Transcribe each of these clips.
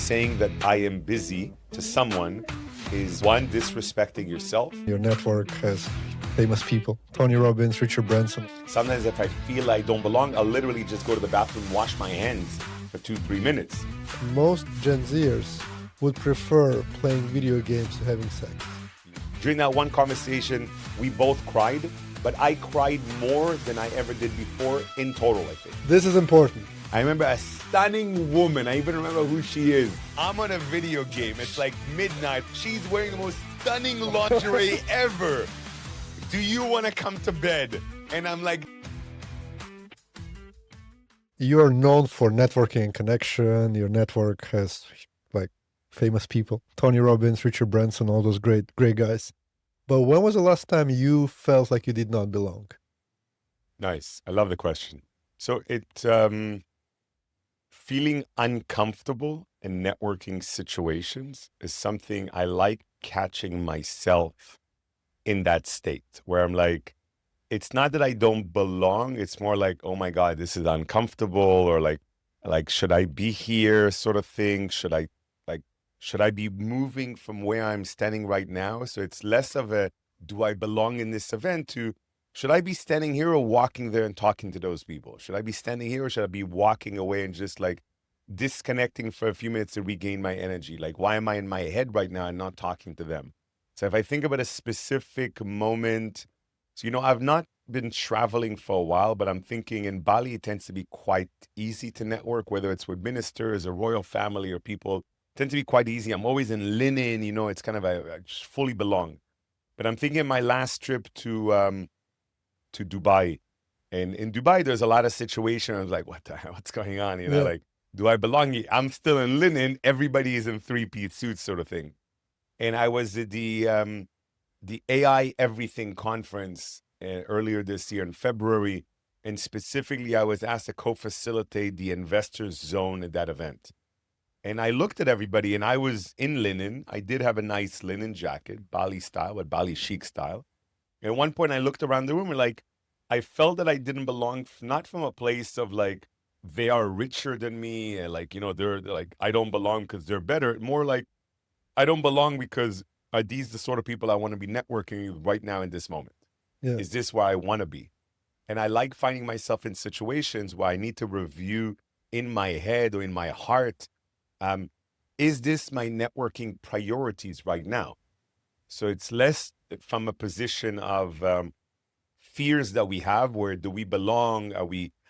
saying that I am busy to someone is one, disrespecting yourself. Your network has famous people. Tony Robbins, Branson. Sometimes if I feel I don't belong, I'll literally just go to the bathroom, wash my hands for 2-3 minutes. Most Gen Zers would prefer playing video games to having sex. During that one conversation, we both cried, but I cried more than I ever did before in total, I think. This is important. I remember a stunning woman. I even remember who she is. I'm on a video game. It's like midnight. She's wearing the most stunning lingerie ever. Do you want to come to bed? And I'm like... You are known for networking and connection. Your network has like famous people. Tony Robbins, Branson, all those great guys. But when was the last time you felt like you did not belong? Nice. I love the question. So feeling uncomfortable in networking situations is something I like catching myself in that state where I'm like, it's not that I don't belong. It's more like, oh my God, this is uncomfortable, or like, should I be here sort of thing? Should I be moving from where I'm standing right now? So it's less of a, do I belong in this event, to, should I be standing here or walking there and talking to those people? Should I be standing here or should I be walking away and just like disconnecting for a few minutes to regain my energy? Like, why am I in my head right now and not talking to them? So if I think about a specific moment, so, I've not been traveling for a while, but I'm thinking in Bali, it tends to be quite easy to network, whether it's with ministers or royal family or people. It tends to be quite easy. I'm always in linen, it's kind of I just fully belong. But I'm thinking my last trip to Dubai. And in Dubai, there's a lot of situations. I was like, what the hell? What's going on? Like, do I belong here? I'm still in linen. Everybody is in three-piece suits sort of thing. And I was at the AI Everything conference earlier this year in February. And specifically, I was asked to co-facilitate the investors zone at that event. And I looked at everybody and I was in linen. I did have a nice linen jacket, Bali style, but Bali chic style. And at one point I looked around the room and like, I felt that I didn't belong, not from a place of like, they are richer than me. And like, they're like, I don't belong because they're better. More like, I don't belong because are these the sort of people I want to be networking with right now in this moment? Yeah. Is this where I want to be? And I like finding myself in situations where I need to review in my head or in my heart, is this my networking priorities right now? So it's less from a position of fears that we have, where do we belong?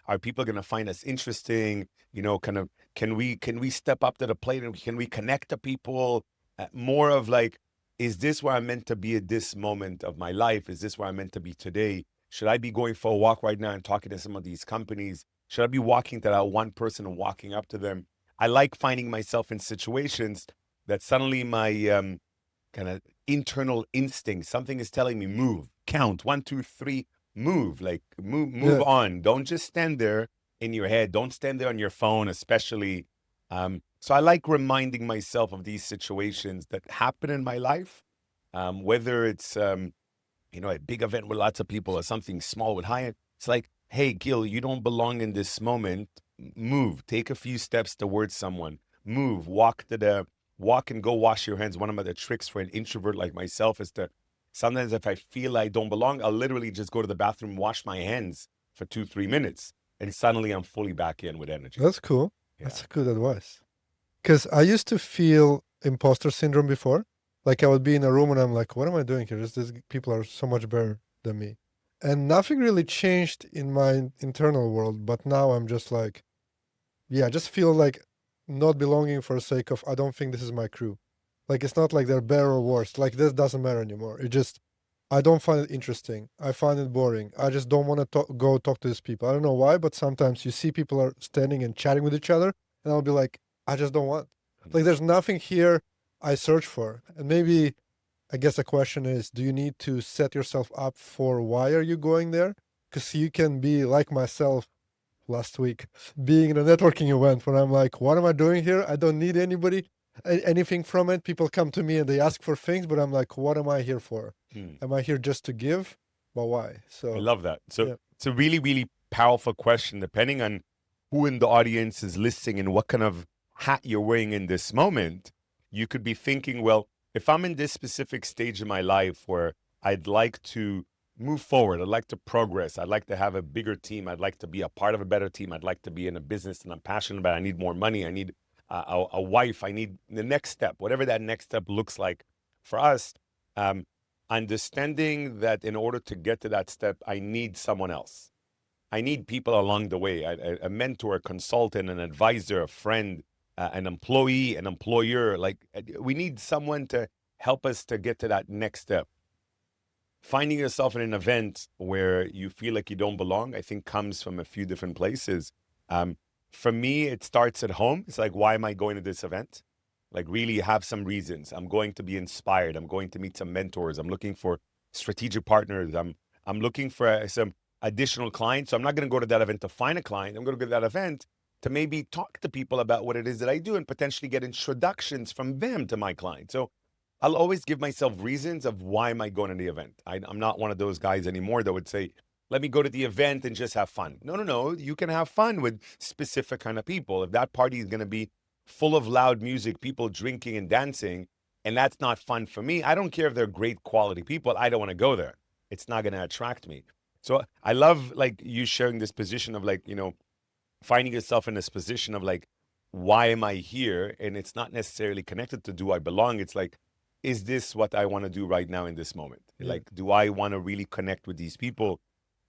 Are people going to find us interesting? Kind of, can we step up to the plate and can we connect to people? More of like, is this where I'm meant to be at this moment of my life? Is this where I'm meant to be today? Should I be going for a walk right now and talking to some of these companies? Should I be walking to that one person and walking up to them? I like finding myself in situations that suddenly my kind of internal instinct, something is telling me, move, count, 1, 2, 3, move, like move on. Don't just stand there in your head. Don't stand there on your phone, especially. So I like reminding myself of these situations that happen in my life, whether it's, a big event with lots of people or something small with high. It's like, hey, Gil, you don't belong in this moment. Move, take a few steps towards someone, move, walk and go wash your hands. One of the tricks for an introvert like myself is to, sometimes if I feel I don't belong, I'll literally just go to the bathroom, wash my hands for 2-3 minutes. And suddenly I'm fully back in with energy. That's cool. Yeah. That's good advice. Because I used to feel imposter syndrome before. Like I would be in a room and I'm like, what am I doing here? These people are so much better than me. And nothing really changed in my internal world. But now I'm just like, I just feel like not belonging for the sake of, I don't think this is my crew. Like, it's not like they're better or worse. Like, this doesn't matter anymore. It just, I don't find it interesting. I find it boring. I just don't want to go talk to these people. I don't know why, but sometimes you see people are standing and chatting with each other, and I'll be like, I just don't want. Like, there's nothing here I search for. And maybe, I guess the question is, do you need to set yourself up for why are you going there? Because you can be like myself last week, being in a networking event where I'm like, what am I doing here? I don't need anything from it. People come to me and they ask for things, but I'm like, what am I here for? Am I here just to give? But why? So I love that. So it's a really, really powerful question, depending on who in the audience is listening and what kind of hat you're wearing in this moment, you could be thinking, well, if I'm in this specific stage in my life where I'd like to move forward, I'd like to progress, I'd like to have a bigger team, I'd like to be a part of a better team, I'd like to be in a business that I'm passionate about, I need more money, I need a wife, I need the next step, whatever that next step looks like for us, understanding that in order to get to that step, I need someone else. I need people along the way, a mentor, a consultant, an advisor, a friend, an employee, an employer. Like we need someone to help us to get to that next step. Finding yourself in an event where you feel like you don't belong, I think comes from a few different places. For me, it starts at home. It's like, why am I going to this event? Like really have some reasons. I'm going to be inspired. I'm going to meet some mentors. I'm looking for strategic partners. I'm looking for some additional clients. So I'm not going to go to that event to find a client. I'm going to go to that event to maybe talk to people about what it is that I do and potentially get introductions from them to my clients. So I'll always give myself reasons of why am I going to the event. I'm not one of those guys anymore that would say, let me go to the event and just have fun. No. You can have fun with specific kind of people. If that party is going to be full of loud music, people drinking and dancing, and that's not fun for me, I don't care if they're great quality people. I don't want to go there. It's not going to attract me. So I love like you sharing this position of like, finding yourself in this position of like, why am I here? And it's not necessarily connected to do I belong? It's like, is this what I want to do right now in this moment? Yeah. Like, do I want to really connect with these people?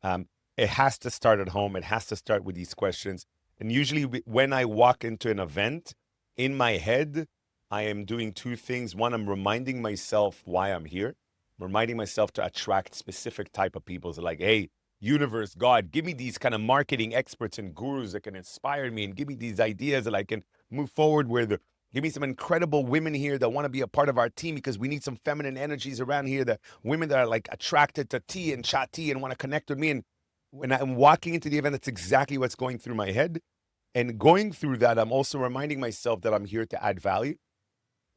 It has to start at home. It has to start with these questions. And usually when I walk into an event, in my head, I am doing two things. One, I'm reminding myself why I'm here, reminding myself to attract specific type of people. So like, hey, universe, God, give me these kind of marketing experts and gurus that can inspire me and give me these ideas that I can move forward with. Give me some incredible women here that want to be a part of our team because we need some feminine energies around here, that women that are like attracted to tea and chat tea and want to connect with me. And when I'm walking into the event, that's exactly what's going through my head. And going through that, I'm also reminding myself that I'm here to add value.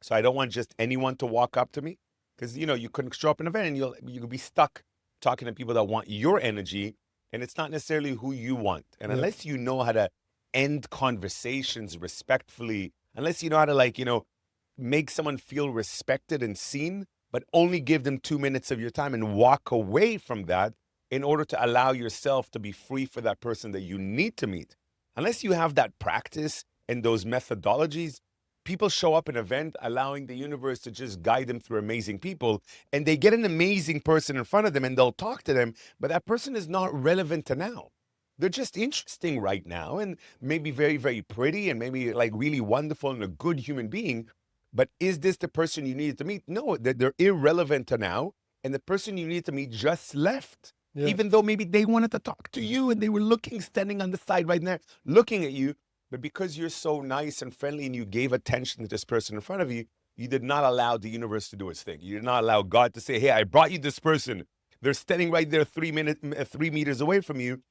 So I don't want just anyone to walk up to me because, you couldn't show up at an event and you'll be stuck talking to people that want your energy, and it's not necessarily who you want. And unless you know how to end conversations respectfully, unless you know how to make someone feel respected and seen, but only give them 2 minutes of your time and walk away from that in order to allow yourself to be free for that person that you need to meet. Unless you have that practice and those methodologies, people show up at an event allowing the universe to just guide them through amazing people, and they get an amazing person in front of them and they'll talk to them, but that person is not relevant to now. They're just interesting right now and maybe very, very pretty and maybe like really wonderful and a good human being. But is this the person you needed to meet? No, they're irrelevant to now. And the person you needed to meet just left. Yeah. Even though maybe they wanted to talk to you and they were standing on the side right there, looking at you. But because you're so nice and friendly and you gave attention to this person in front of you, you did not allow the universe to do its thing. You did not allow God to say, hey, I brought you this person. They're standing right there 3 meters away from you,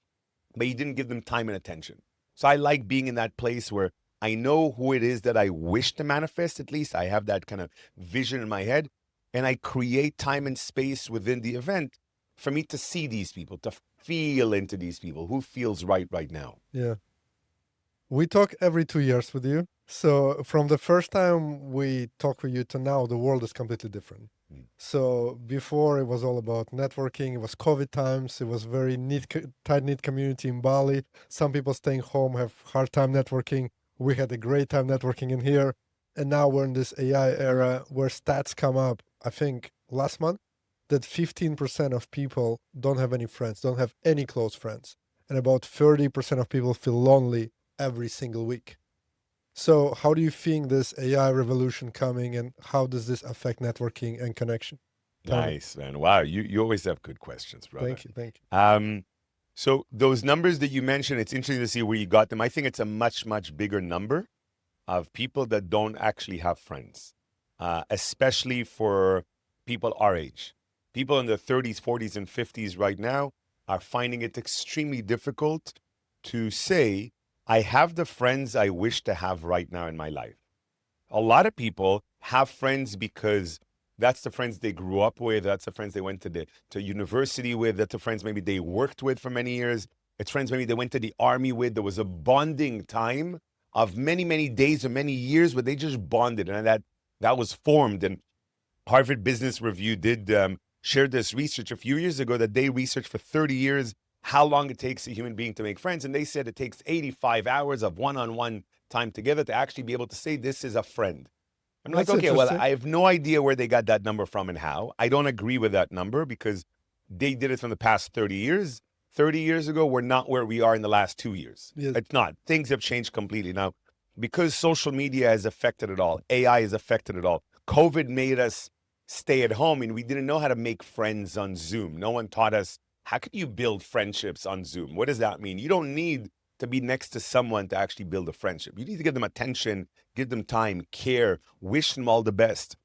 but you didn't give them time and attention. So I like being in that place where I know who it is that I wish to manifest. At least I have that kind of vision in my head, and I create time and space within the event for me to see these people, to feel into these people. Who feels right now? Yeah. We talk every 2 years with you. So from the first time we talk with you to now, the world is completely different. So before it was all about networking. It was COVID times. It was very tight-knit community in Bali. Some people staying home have hard time networking. We had a great time networking in here. And now we're in this AI era where stats come up, I think last month, that 15% of people don't have any friends, don't have any close friends. And about 30% of people feel lonely every single week. So how do you think this AI revolution coming, and how does this affect networking and connection? Nice, man. Wow, you always have good questions, brother. Thank you. So those numbers that you mentioned, it's interesting to see where you got them. I think it's a much, much bigger number of people that don't actually have friends, especially for people our age. People in their 30s, 40s, and 50s right now are finding it extremely difficult to say, I have the friends I wish to have right now in my life. A lot of people have friends because that's the friends they grew up with. That's the friends they went to university with. That's the friends maybe they worked with for many years. It's friends maybe they went to the army with. There was a bonding time of many, many days or many years where they just bonded, and that was formed. And Harvard Business Review did share this research a few years ago that they researched for 30 years how long it takes a human being to make friends. And they said it takes 85 hours of one-on-one time together to actually be able to say this is a friend. I'm like, That's okay, well, interesting. I have no idea where they got that number from and how. I don't agree with that number because they did it from the past 30 years. 30 years ago, we're not where we are in the last 2 years. Yeah. It's not. Things have changed completely. Now, because social media has affected it all, AI has affected it all. COVID made us stay at home and we didn't know how to make friends on Zoom. No one taught us, how can you build friendships on Zoom? What does that mean? You don't need to be next to someone to actually build a friendship. You need to give them attention, give them time, care, wish them all the best.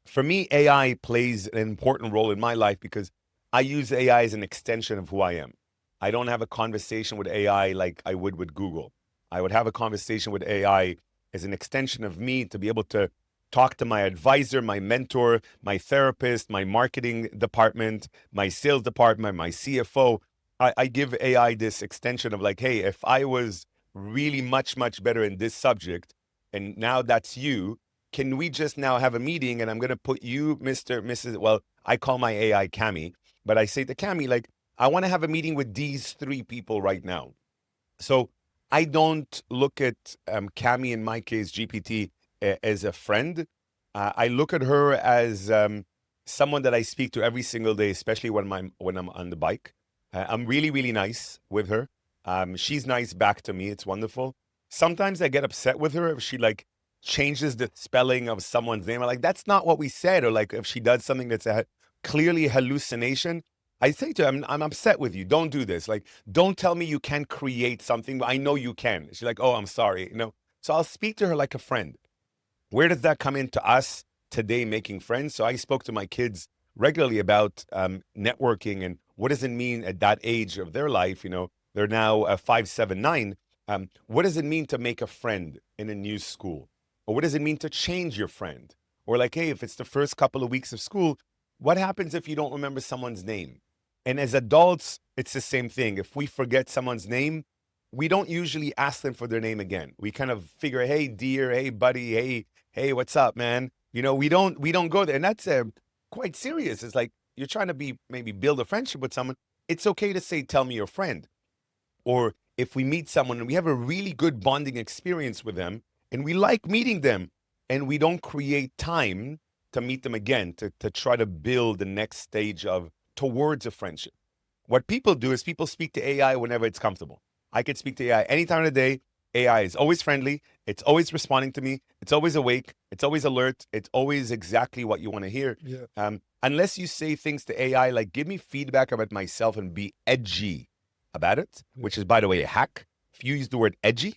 For me, AI plays an important role in my life because I use AI as an extension of who I am. I don't have a conversation with AI like I would with Google. I would have a conversation with AI as an extension of me to be able to talk to my advisor, my mentor, my therapist, my marketing department, my sales department, my CFO. I give AI this extension of like, hey, if I was really much, much better in this subject, and now that's you, can we just now have a meeting and I'm going to put you, Mr., Mrs., well, I call my AI Cami, but I say to Cami, like, I want to have a meeting with these 3 people right now. So I don't look at Cami, in my case, GPT, as a friend. I look at her as someone that I speak to every single day, especially when I'm on the bike. I'm really, really nice with her. She's nice back to me. It's wonderful. Sometimes I get upset with her if she like changes the spelling of someone's name. I'm like, that's not what we said. Or like if she does something that's clearly a hallucination, I say to her, I'm upset with you. Don't do this. Like, don't tell me you can't create something, but I know you can. She's like, oh, I'm sorry. So I'll speak to her like a friend. Where does that come into us today making friends? So I spoke to my kids regularly about networking and what does it mean at that age of their life? They're now 5, 7, 9. What does it mean to make a friend in a new school? Or what does it mean to change your friend? Or like, hey, if it's the first couple of weeks of school, what happens if you don't remember someone's name? And as adults, it's the same thing. If we forget someone's name, we don't usually ask them for their name again. We kind of figure, hey, dear, hey, buddy, hey, what's up, man? We don't go there. And that's quite serious. It's like you're trying to maybe build a friendship with someone. It's okay to say, tell me your friend. Or if we meet someone and we have a really good bonding experience with them and we like meeting them and we don't create time to meet them again, to try to build the next stage towards a friendship. What people do is people speak to AI whenever it's comfortable. I could speak to AI any time of the day. AI is always friendly. It's always responding to me. It's always awake. It's always alert. It's always exactly what you want to hear. Yeah. Unless you say things to AI like, give me feedback about myself and be edgy about it, which is, by the way, a hack. If you use the word edgy,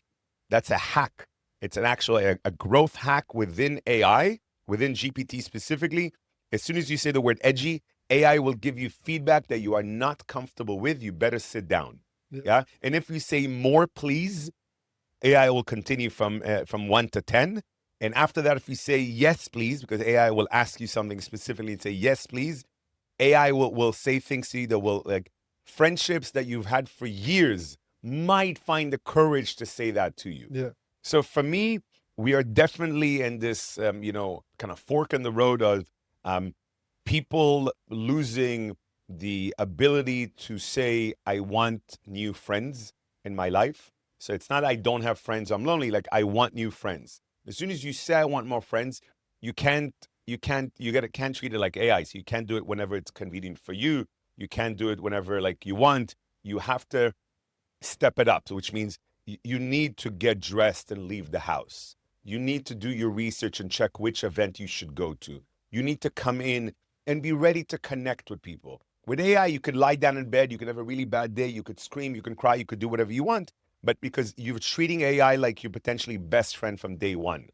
that's a hack. It's an actual a growth hack within AI, within GPT specifically. As soon as you say the word edgy, AI will give you feedback that you are not comfortable with. You better sit down. Yeah. And if you say more, please, AI will continue from 1 to 10. And after that, if you say yes, please, because AI will ask you something specifically and say yes, please, AI will say things to you that will, like, friendships that you've had for years might find the courage to say that to you. Yeah. So for me, we are definitely in this, kind of fork in the road of people losing the ability to say, I want new friends in my life. So it's not I don't have friends, I'm lonely. Like, I want new friends. As soon as you say I want more friends, you can't treat it like AI. So you can't do it whenever it's convenient for you. You can't do it whenever like you want. You have to step it up, which means you need to get dressed and leave the house. You need to do your research and check which event you should go to. You need to come in and be ready to connect with people. With AI, you could lie down in bed, you could have a really bad day, you could scream, you can cry, you could do whatever you want. But because you're treating AI like your potentially best friend from day one.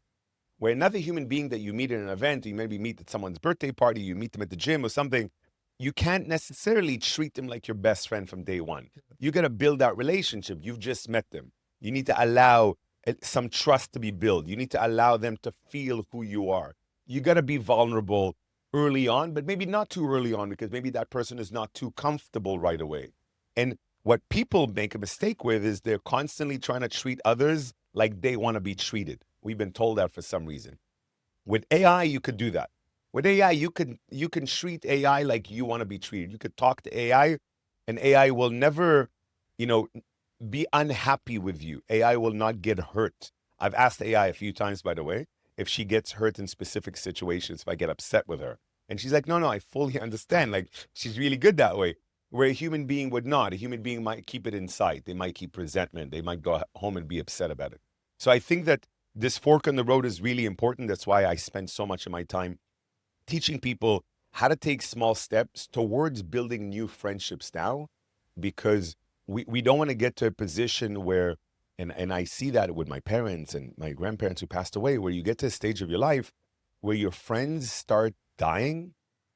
Where another human being that you meet at an event, you maybe meet at someone's birthday party, you meet them at the gym or something, you can't necessarily treat them like your best friend from day one. You got to build that relationship. You've just met them. You need to allow some trust to be built. You need to allow them to feel who you are. You got to be vulnerable early on, but maybe not too early on because maybe that person is not too comfortable right away. And what people make a mistake with is they're constantly trying to treat others like they want to be treated. We've been told that for some reason. With AI, you could do that. With AI, you can treat AI like you want to be treated. You could talk to AI, and AI will never, you know, be unhappy with you. AI will not get hurt. I've asked AI a few times, by the way, if she gets hurt in specific situations, if I get upset with her. And she's like, no, no, I fully understand. Like, she's really good that way. Where a human being would not. A human being might keep it inside. They might keep resentment. They might go home and be upset about it. So I think that this fork in the road is really important. That's why I spend so much of my time teaching people how to take small steps towards building new friendships now, because we don't want to get to a position where, and I see that with my parents and my grandparents who passed away, where you get to a stage of your life where your friends start dying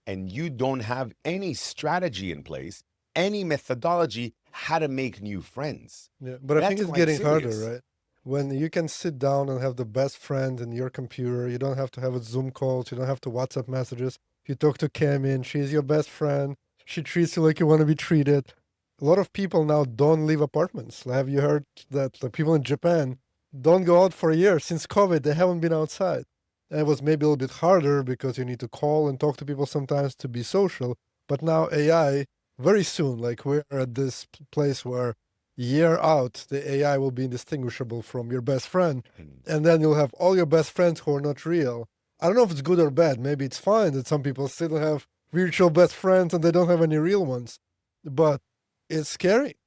and you don't have any strategy in place, any methodology how to make new friends. Yeah, but I think That's it's quite getting harder, serious. right? When you can sit down and have the best friend in your computer, you don't have to have a Zoom calls, you don't have to WhatsApp messages. You talk to Cami and she's your best friend. She treats you like you want to be treated. A lot of people now don't leave apartments. Have you heard that the people in Japan don't go out for a year since COVID? They haven't been outside. And it was maybe a little bit harder because you need to call and talk to people sometimes to be social. But now AI, very soon, like we're at this place where year out, the AI will be indistinguishable from your best friend. And then you'll have all your best friends who are not real. I don't know if it's good or bad. Maybe it's fine that some people still have virtual best friends and they don't have any real ones. But it's scary.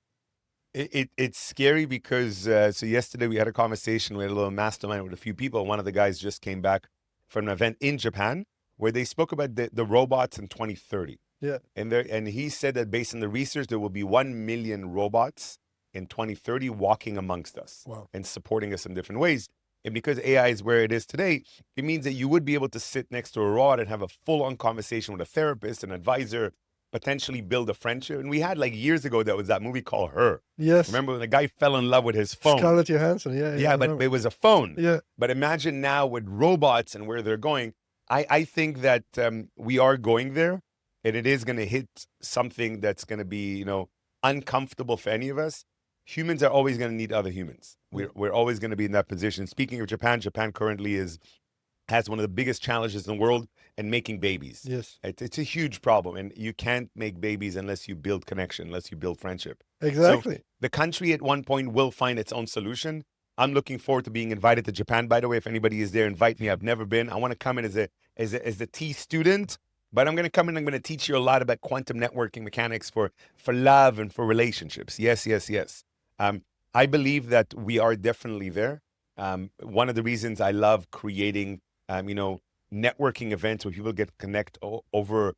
It's scary because so yesterday we had a conversation, we had a little mastermind with a few people. One of the guys just came back from an event in Japan where they spoke about the robots in 2030. Yeah. And he said that based on the research, there will be 1 million robots in 2030 walking amongst us. Wow. And supporting us in different ways. And because AI is where it is today, it means that you would be able to sit next to a robot and have a full-on conversation with a therapist, an advisor, potentially build a friendship. And we had like years ago, that was that movie called Her. Yes. Remember when the guy fell in love with his phone? Scarlett Johansson. Yeah. Yeah, but it was a phone. Yeah. But imagine now with robots and where they're going. I think that we are going there, and it is going to hit something that's going to be, uncomfortable for any of us. Humans are always going to need other humans. We're always going to be in that position. Speaking of Japan, Japan currently has one of the biggest challenges in the world in making babies. Yes. It's a huge problem, and you can't make babies unless you build connection, unless you build friendship. Exactly. So the country at one point will find its own solution. I'm looking forward to being invited to Japan. By the way, if anybody is there, invite me. I've never been. I want to come in as a T student, but I'm going to come in. I'm going to teach you a lot about quantum networking mechanics for love and for relationships. Yes, yes, yes. I believe that we are definitely there. One of the reasons I love creating, networking events where people get connect over,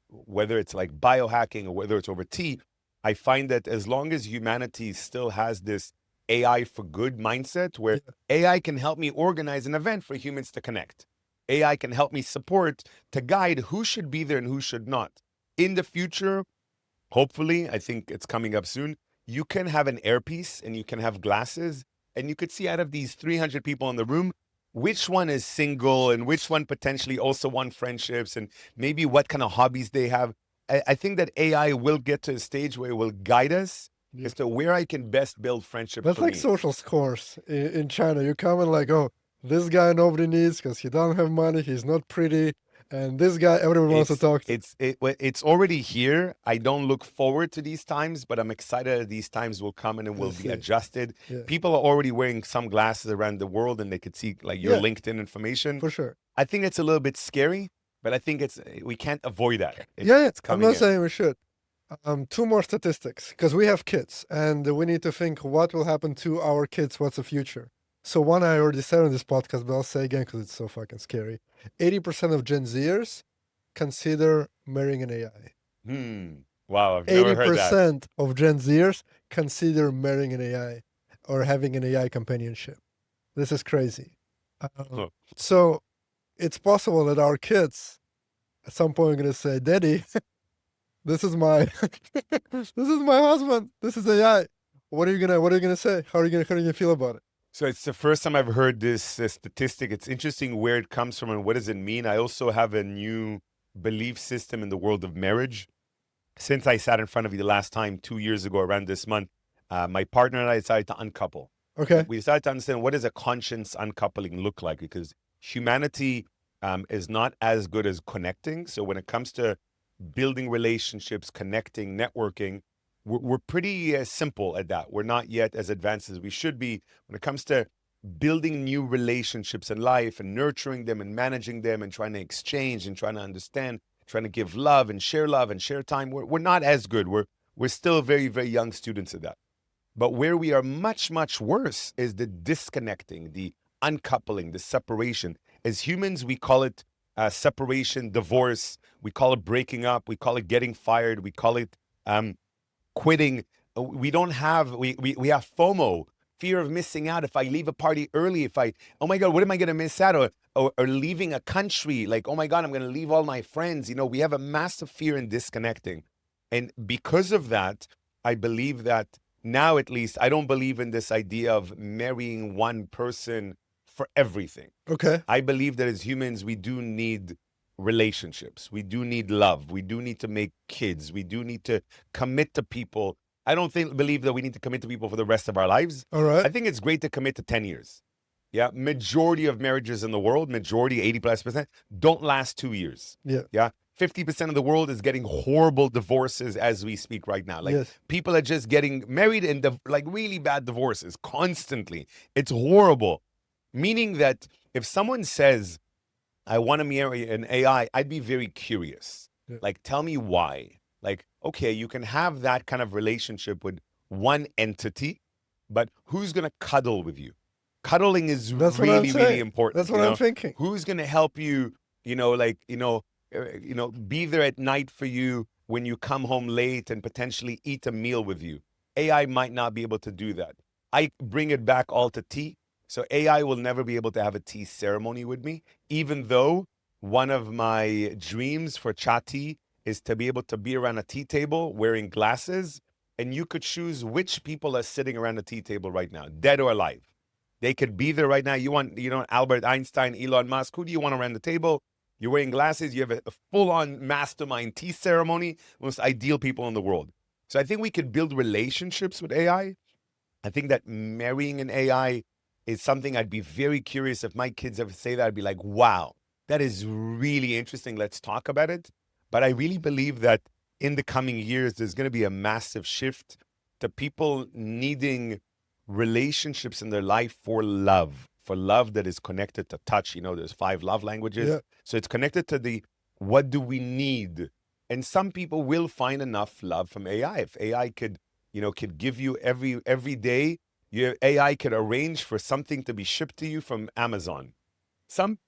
whether it's like biohacking or whether it's over tea, I find that as long as humanity still has this AI for good mindset, where AI can help me organize an event for humans to connect. AI can help me support to guide who should be there and who should not. In the future, hopefully, I think it's coming up soon, you can have an earpiece and you can have glasses, and you could see out of these 300 people in the room, which one is single and which one potentially also want friendships, and maybe what kind of hobbies they have. I think that AI will get to a stage where it will guide us as to where I can best build friendships. That's for like me. social scores in China. You come and like, oh, this guy nobody needs because he don't have money, he's not pretty, and this guy everyone wants to talk to. It's already here. I don't look forward to these times, but I'm excited that these times will come and it will be adjusted. Yeah. People are already wearing some glasses around the world, and they could see like your LinkedIn information. For sure. I think it's a little bit scary, but I think we can't avoid that. It's coming. I'm not saying we should. Two more statistics, because we have kids and we need to think what will happen to our kids, what's the future. So one I already said on this podcast, but I'll say again because it's so fucking scary. 80% of Gen Zers consider marrying an AI. Wow, I've never heard that. 80% of Gen Zers consider marrying an AI or having an AI companionship. This is crazy. So it's possible that our kids at some point are going to say, Daddy, this is my husband. This is AI. What are you gonna say? How are you gonna feel about it? So it's the first time I've heard this statistic. It's interesting where it comes from and what does it mean. I also have a new belief system in the world of marriage. Since I sat in front of you the last time 2 years ago around this month, my partner and I decided to uncouple. Okay. We decided to understand, what does a conscious uncoupling look like? Because humanity is not as good as connecting. So when it comes to building relationships, connecting, networking, we're pretty simple at that. We're not yet as advanced as we should be when it comes to building new relationships in life and nurturing them and managing them and trying to exchange and trying to understand, trying to give love and share time. We're not as good. We're still very, very young students at that. But where we are much, much worse is the disconnecting, the uncoupling, the separation. As humans, we call it separation, divorce. We call it breaking up. We call it getting fired. We call it quitting. We don't have, we have FOMO, fear of missing out. If I leave a party early, oh my God, what am I going to miss out? Or leaving a country, like, oh my God, I'm going to leave all my friends. We have a massive fear in disconnecting. And because of that, I believe that now, at least, I don't believe in this idea of marrying one person for everything. Okay. I believe that as humans, we do need relationships. We do need love. We do need to make kids. We do need to commit to people. I don't believe that we need to commit to people for the rest of our lives. All right. I think it's great to commit to 10 years. Yeah. Majority of marriages in the world, majority, 80+%, don't last 2 years. Yeah. Yeah. 50% of the world is getting horrible divorces as we speak right now. Like, Yes. people are just getting married and like really bad divorces constantly. It's horrible. Meaning that if someone says, I want to marry an AI, I'd be very curious. Yeah. Like, tell me why. Like, okay, you can have that kind of relationship with one entity, but who's going to cuddle with you? Cuddling is That's what I'm really, really saying. important. That's what I'm thinking. Who's going to help you, be there at night for you when you come home late and potentially eat a meal with you? AI might not be able to do that. I bring it back all to tea. So AI will never be able to have a tea ceremony with me, even though one of my dreams for Chati is to be able to be around a tea table wearing glasses, and you could choose which people are sitting around the tea table right now, dead or alive. They could be there right now. You want, Albert Einstein, Elon Musk, who do you want around the table? You're wearing glasses. You have a full-on mastermind tea ceremony, most ideal people in the world. So I think we could build relationships with AI. I think that marrying an AI is something I'd be very curious if my kids ever say that. I'd be like, wow, that is really interesting. Let's talk about it. But I really believe that in the coming years, there's going to be a massive shift to people needing relationships in their life for love that is connected to touch. There's 5 love languages. Yeah. So it's connected to what do we need? And some people will find enough love from AI. If AI could give you every day, your AI could arrange for something to be shipped to you from Amazon. Some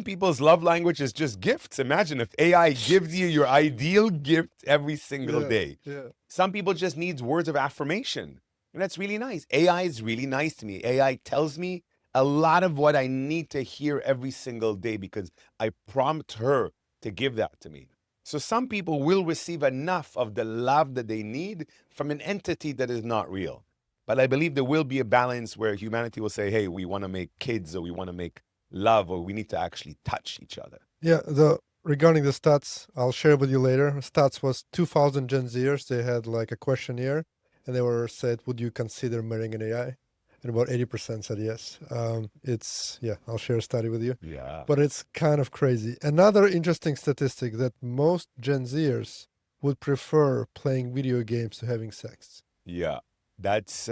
people's love language is just gifts. Imagine if AI gives you your ideal gift every single day. Yeah. Some people just needs words of affirmation. And that's really nice. AI is really nice to me. AI tells me a lot of what I need to hear every single day because I prompt her to give that to me. So some people will receive enough of the love that they need from an entity that is not real. But I believe there will be a balance where humanity will say, hey, we want to make kids, or we want to make love, or we need to actually touch each other. Yeah. Regarding the stats, I'll share with you later. Stats was 2,000 Gen Zers. They had like a questionnaire, and they were said, would you consider marrying an AI? And about 80% said yes. I'll share a study with you. Yeah. But it's kind of crazy. Another interesting statistic that most Gen Zers would prefer playing video games to having sex. Yeah. That's,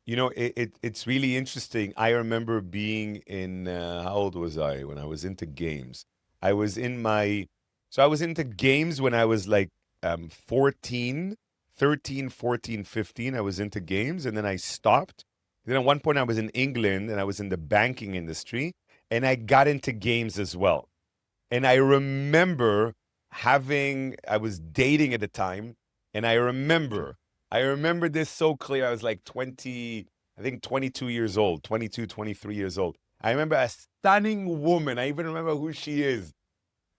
it's really interesting. I remember being in, how old was I when I was into games? I was into games when I was like 13, 14, 15. I was into games, and then I stopped. Then at one point I was in England and I was in the banking industry, and I got into games as well. And I remember I was dating at the time, and I remember this so clear. I was like 22 years old, 22, 23 years old. I remember a stunning woman. I even remember who she is,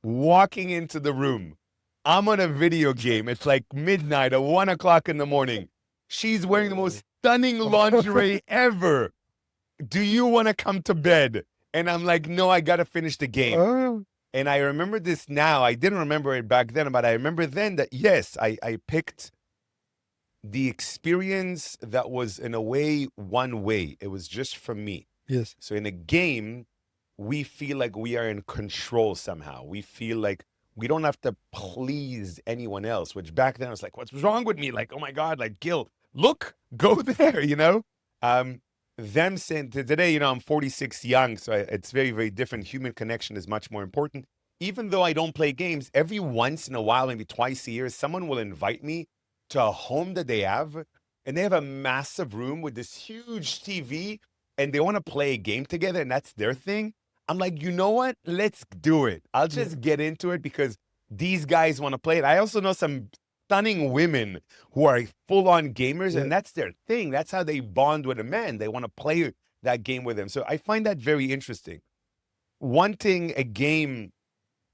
walking into the room. I'm on a video game. It's like midnight or 1 o'clock in the morning. She's wearing the most stunning lingerie ever. Do you want to come to bed? And I'm like, no, I got to finish the game. Oh, And I remember this now. I didn't remember it back then, but I remember then that, yes, I picked the experience that was in a way one way. It was just for me. Yes. So in a game, we feel like we are in control somehow. We feel like we don't have to please anyone else, which back then I was like, what's wrong with me? Like, oh my God, like Gil, look, go there, you know? Them saying today, you know, I'm 46 young, so it's very, very different. Human connection is much more important. Even though I don't play games, every once in a while, maybe twice a year, someone will invite me to a home that they have, and they have a massive room with this huge TV, and they want to play a game together, and that's their thing. I'm like, you know what? Let's do it. I'll Yeah. just get into it because these guys want to play it. I also know some stunning women who are full-on gamers, Yeah. and that's their thing. That's how they bond with a man. They want to play that game with them. So I find that very interesting. Wanting a game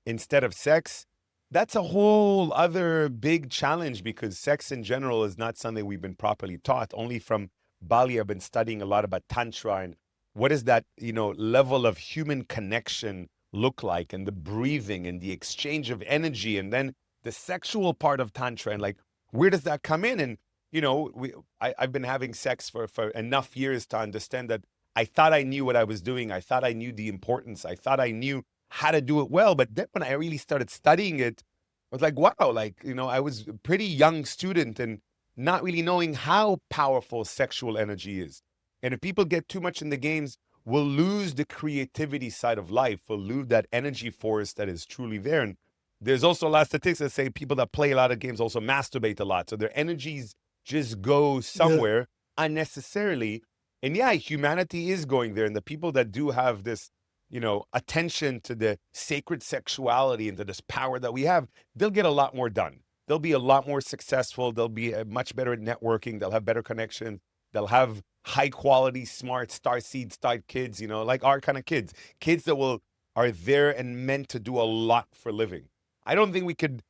instead of sex, that's a whole other big challenge because sex in general is not something we've been properly taught. Only from Bali, I've been studying a lot about Tantra and what does that, you know, level of human connection look like, and the breathing and the exchange of energy, and then the sexual part of Tantra, and like, where does that come in? And, you know, I've been having sex for enough years to understand that I thought I knew what I was doing. I thought I knew the importance. I thought I knew how to do it well. But then when I really started studying it, I was like, wow, like, you know, I was a pretty young student and not really knowing how powerful sexual energy is. And if people get too much in the games, we'll lose the creativity side of life. We'll lose that energy force that is truly there. And there's also a lot of statistics that say people that play a lot of games also masturbate a lot. So their energies just go Yeah. somewhere unnecessarily. And yeah, humanity is going there. And the people that do have this, you know, attention to the sacred sexuality and to this power that we have, they'll get a lot more done. They'll be a lot more successful. They'll be much better at networking. They'll have better connections. They'll have high quality, smart, starseed type kids, you know, like our kind of kids that are there and meant to do a lot for living. I don't think we could,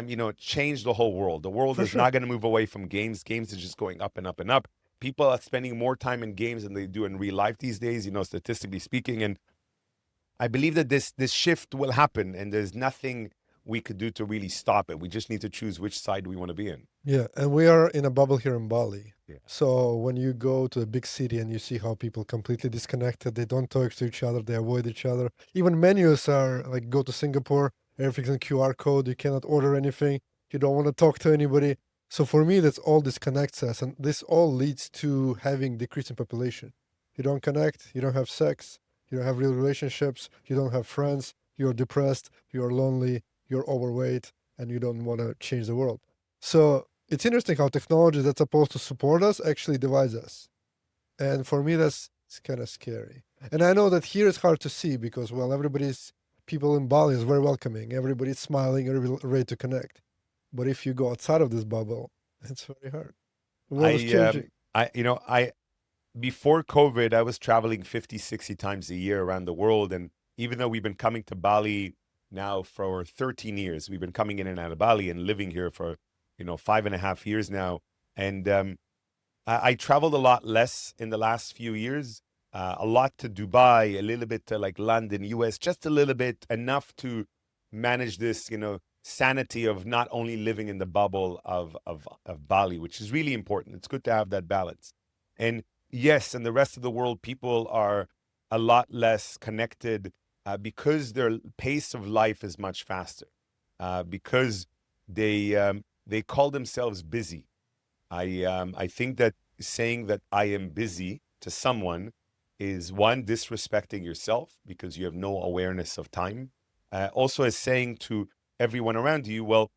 you know, change the whole world. The world For is sure. not going to move away from games. Games is just going up and up and up. People are spending more time in games than they do in real life these days, you know, statistically speaking. And I believe that this shift will happen, and there's nothing we could do to really stop it. We just need to choose which side we want to be in. Yeah, and we are in a bubble here in Bali. Yeah. So when you go to a big city and you see how people completely disconnected, they don't talk to each other, they avoid each other. Even menus are like, go to Singapore, everything's on QR code, you cannot order anything, you don't want to talk to anybody. So for me, that's all disconnects us, and this all leads to having decrease in population. You don't connect, you don't have sex, you don't have real relationships, you don't have friends, you're depressed, you're lonely, you're overweight, and you don't want to change the world. So it's interesting how technology that's supposed to support us actually divides us. And for me, that's kind of scary. And I know that here it's hard to see because, well, people in Bali is very welcoming. Everybody's smiling, everybody ready to connect. But if you go outside of this bubble, it's very hard. The world is changing. Before COVID, I was traveling 50, 60 times a year around the world. And even though we've been coming to Bali now for 13 years, we've been coming in and out of Bali and living here for, you know, 5.5 years now. And I traveled a lot less in the last few years, a lot to Dubai, a little bit to like London, US, just a little bit, enough to manage this, you know, sanity of not only living in the bubble of Bali, which is really important. It's good to have that balance. And yes, in the rest of the world, people are a lot less connected because their pace of life is much faster, because they call themselves busy. I think that saying that I am busy to someone is one, disrespecting yourself because you have no awareness of time. Also, as saying to everyone around you, well,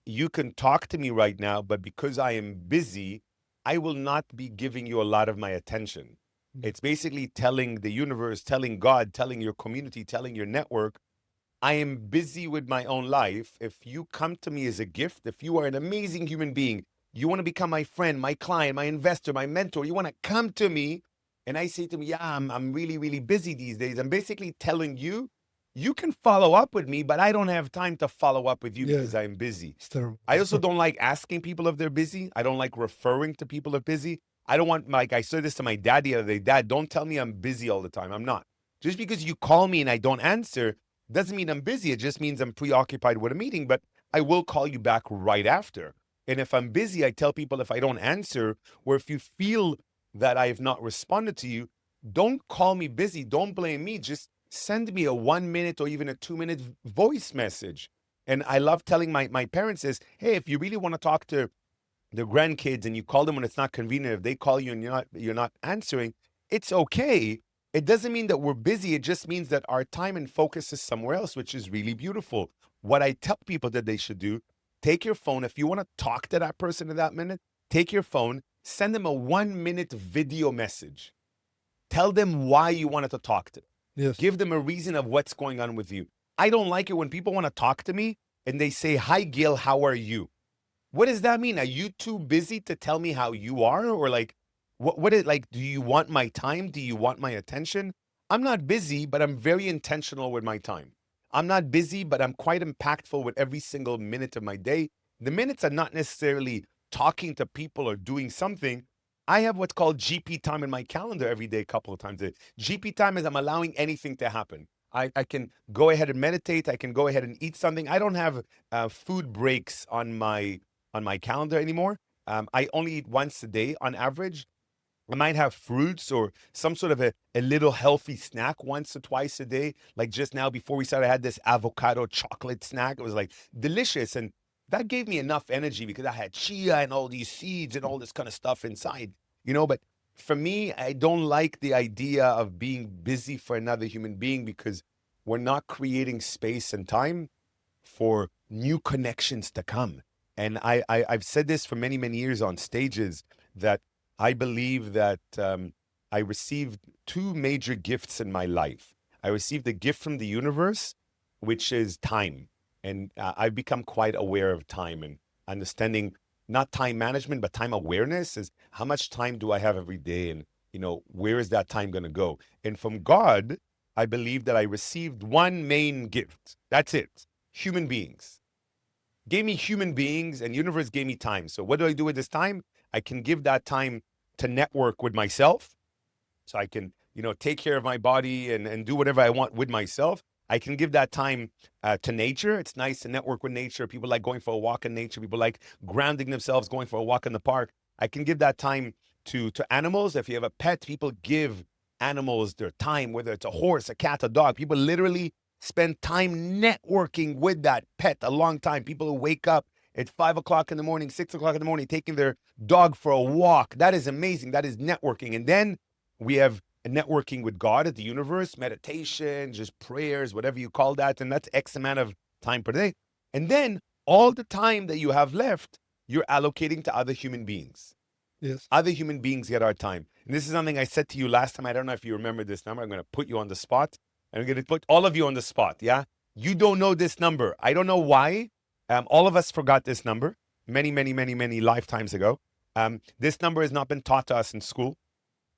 you can talk to me right now, but because I am busy, I will not be giving you a lot of my attention. It's basically telling the universe, telling God, telling your community, telling your network, I am busy with my own life. If you come to me as a gift, if you are an amazing human being, you want to become my friend, my client, my investor, my mentor, you want to come to me, and I say to me, yeah, I'm really, really busy these days. I'm basically telling you, you can follow up with me, but I don't have time to follow up with you Yeah, because I'm busy. it's terrible. I also don't like asking people if they're busy. I don't like referring to people as busy. I don't want, like, I said this to my dad the other day, Dad, don't tell me I'm busy all the time. I'm not. Just because you call me and I don't answer doesn't mean I'm busy. It just means I'm preoccupied with a meeting, but I will call you back right after. And if I'm busy, I tell people if I don't answer, or if you feel that I have not responded to you, don't call me busy. Don't blame me. Just send me a 1 minute or even a 2 minute voice message. And I love telling my parents is, hey, if you really want to talk to the grandkids and you call them when it's not convenient, if they call you and you're not answering, it's okay. It doesn't mean that we're busy. It just means that our time and focus is somewhere else, which is really beautiful. What I tell people that they should do, take your phone. If you want to talk to that person in that minute, take your phone, send them a 1 minute video message. Tell them why you wanted to talk to them. Yes. Give them a reason of what's going on with you. I don't like it when people want to talk to me and they say, hi, Gil, how are you? What does that mean? Are you too busy to tell me how you are? Or like, what is like, do you want my time? Do you want my attention? I'm not busy, but I'm very intentional with my time. I'm not busy, but I'm quite impactful with every single minute of my day. The minutes are not necessarily talking to people or doing something. I have what's called GP time in my calendar every day, a couple of times a day. GP time is I'm allowing anything to happen. I can go ahead and meditate. I can go ahead and eat something. I don't have food breaks on my calendar anymore. I only eat once a day on average. I might have fruits or some sort of a little healthy snack once or twice a day. Like just now before we started, I had this avocado chocolate snack. It was like delicious. And that gave me enough energy because I had chia and all these seeds and all this kind of stuff inside, but for me, I don't like the idea of being busy for another human being because we're not creating space and time for new connections to come. And I've said this for many, many years on stages that I believe that I received two major gifts in my life. I received a gift from the universe, which is time. And I've become quite aware of time and understanding not time management, but time awareness is how much time do I have every day? And, where is that time going to go? And from God, I believe that I received one main gift. That's it. Human beings. Gave me human beings and universe gave me time. So what do I do with this time? I can give that time to network with myself. So I can, take care of my body and do whatever I want with myself. I can give that time to nature. It's nice to network with nature. People like going for a walk in nature. People like grounding themselves, going for a walk in the park. I can give that time to animals. If you have a pet, people give animals their time, whether it's a horse, a cat, a dog. People literally spend time networking with that pet a long time. People who wake up at 5 o'clock in the morning, 6 o'clock in the morning, taking their dog for a walk. That is amazing. That is networking. And then we have networking with God at the universe, meditation, just prayers, whatever you call that. And that's X amount of time per day. And then all the time that you have left, you're allocating to other human beings. Yes. Other human beings get our time. And this is something I said to you last time. I don't know if you remember this number. I'm going to put you on the spot. I'm going to put all of you on the spot. Yeah. You don't know this number. I don't know why. All of us forgot this number many, many, many, many lifetimes ago. This number has not been taught to us in school.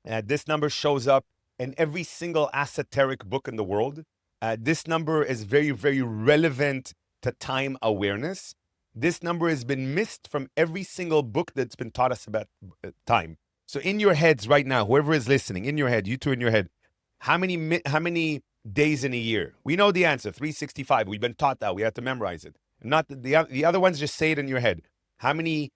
This number shows up in every single esoteric book in the world. This number is very, very relevant to time awareness. This number has been missed from every single book that's been taught us about time. So in your heads right now, whoever is listening, in your head, you two in your head, how many days in a year? We know the answer, 365. We've been taught that. We have to memorize it. Not the other ones, just say it in your head. How many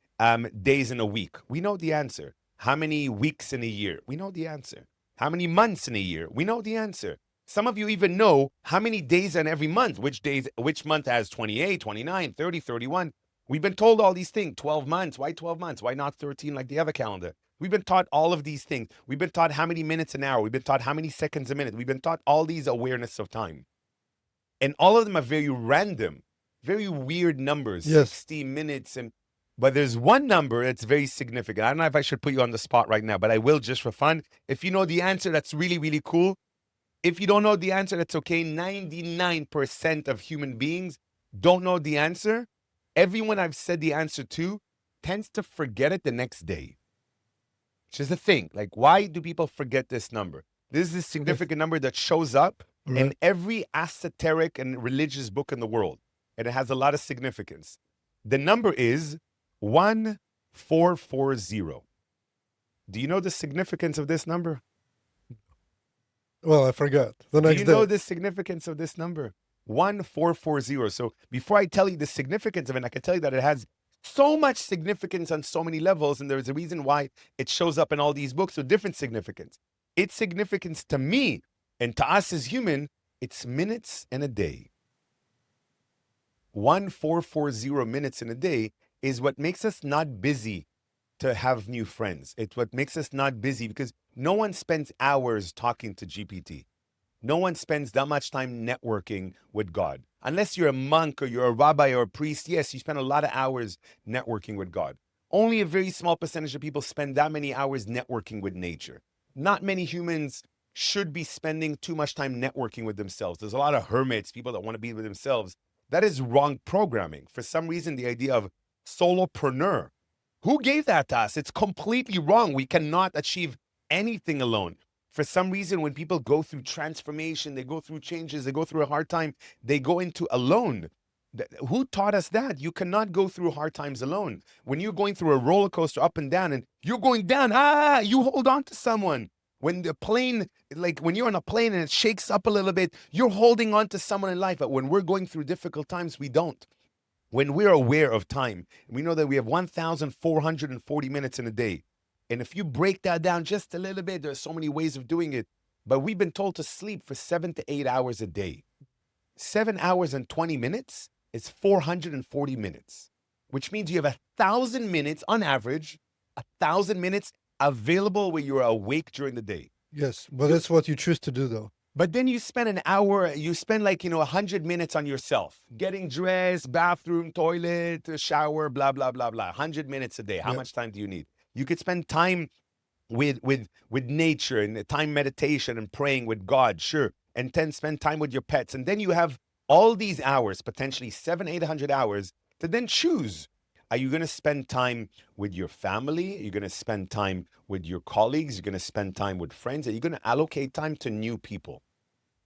days in a week? We know the answer. How many weeks in a year? We know the answer. How many months in a year? We know the answer. Some of you even know how many days in every month, which month has 28, 29, 30, 31. We've been told all these things. 12 months. Why 12 months? Why not 13 like the other calendar? We've been taught all of these things. We've been taught how many minutes an hour. We've been taught how many seconds a minute. We've been taught all these awareness of time. And all of them are very random, very weird numbers, Yes. 60 minutes. But there's one number that's very significant. I don't know if I should put you on the spot right now, but I will just for fun. If you know the answer, that's really, really cool. If you don't know the answer, that's okay. 99% of human beings don't know the answer. Everyone I've said the answer to tends to forget it the next day. Which is the thing. Like, why do people forget this number? This is a significant number that shows up in every esoteric and religious book in the world. And it has a lot of significance. The number is 1440. Do you know the significance of this number? Well, I forgot. The next Do you day. know the significance of this number? 1440. So before I tell you the significance of it, I can tell you that it has so much significance on so many levels, and there's a reason why it shows up in all these books with different significance. Its significance to me and to us as human, it's minutes in a day. 1440 minutes in a day is what makes us not busy to have new friends. It's what makes us not busy, because no one spends hours talking to GPT. No one spends that much time networking with God. Unless you're a monk or you're a rabbi or a priest, yes, you spend a lot of hours networking with God. Only a very small percentage of people spend that many hours networking with nature. Not many humans should be spending too much time networking with themselves. There's a lot of hermits, people that want to be with themselves. That is wrong programming. For some reason, the idea of solopreneur, who gave that to us? It's completely wrong. We cannot achieve anything alone. For some reason, when people go through transformation, they go through changes, they go through a hard time, they go into alone. Who taught us that? You cannot go through hard times alone. When you're going through a roller coaster up and down and you're going down, you hold on to someone. When the plane, like when you're on a plane and it shakes up a little bit, you're holding on to someone in life. But when we're going through difficult times, we don't. When we're aware of time, we know that we have 1,440 minutes in a day. And if you break that down just a little bit, there's so many ways of doing it. But we've been told to sleep for 7 to 8 hours a day. 7 hours and 20 minutes is 440 minutes, which means you have 1,000 minutes on average, 1,000 minutes available where you're awake during the day. Yes, but that's what you choose to do, though. But then you spend an hour, you spend 100 minutes on yourself, getting dressed, bathroom, toilet, shower, blah, blah, blah, blah. 100 minutes a day. How much time do you need? You could spend time with nature and time meditation and praying with God, sure. And then spend time with your pets. And then you have all these hours, potentially 700-800 hours, to then choose. Are you going to spend time with your family? Are you going to spend time with your colleagues? You're going to spend time with friends? Are you going to allocate time to new people?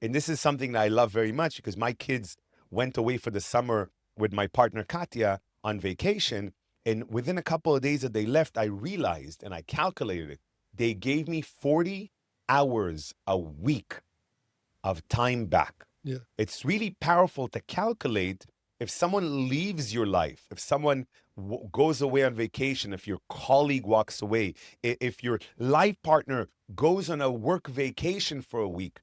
And this is something that I love very much, because my kids went away for the summer with my partner, Katya, on vacation. And within a couple of days that they left, I realized, and I calculated it, they gave me 40 hours a week of time back. Yeah. It's really powerful to calculate. If someone leaves your life, if someone goes away on vacation, if your colleague walks away, if your life partner goes on a work vacation for a week,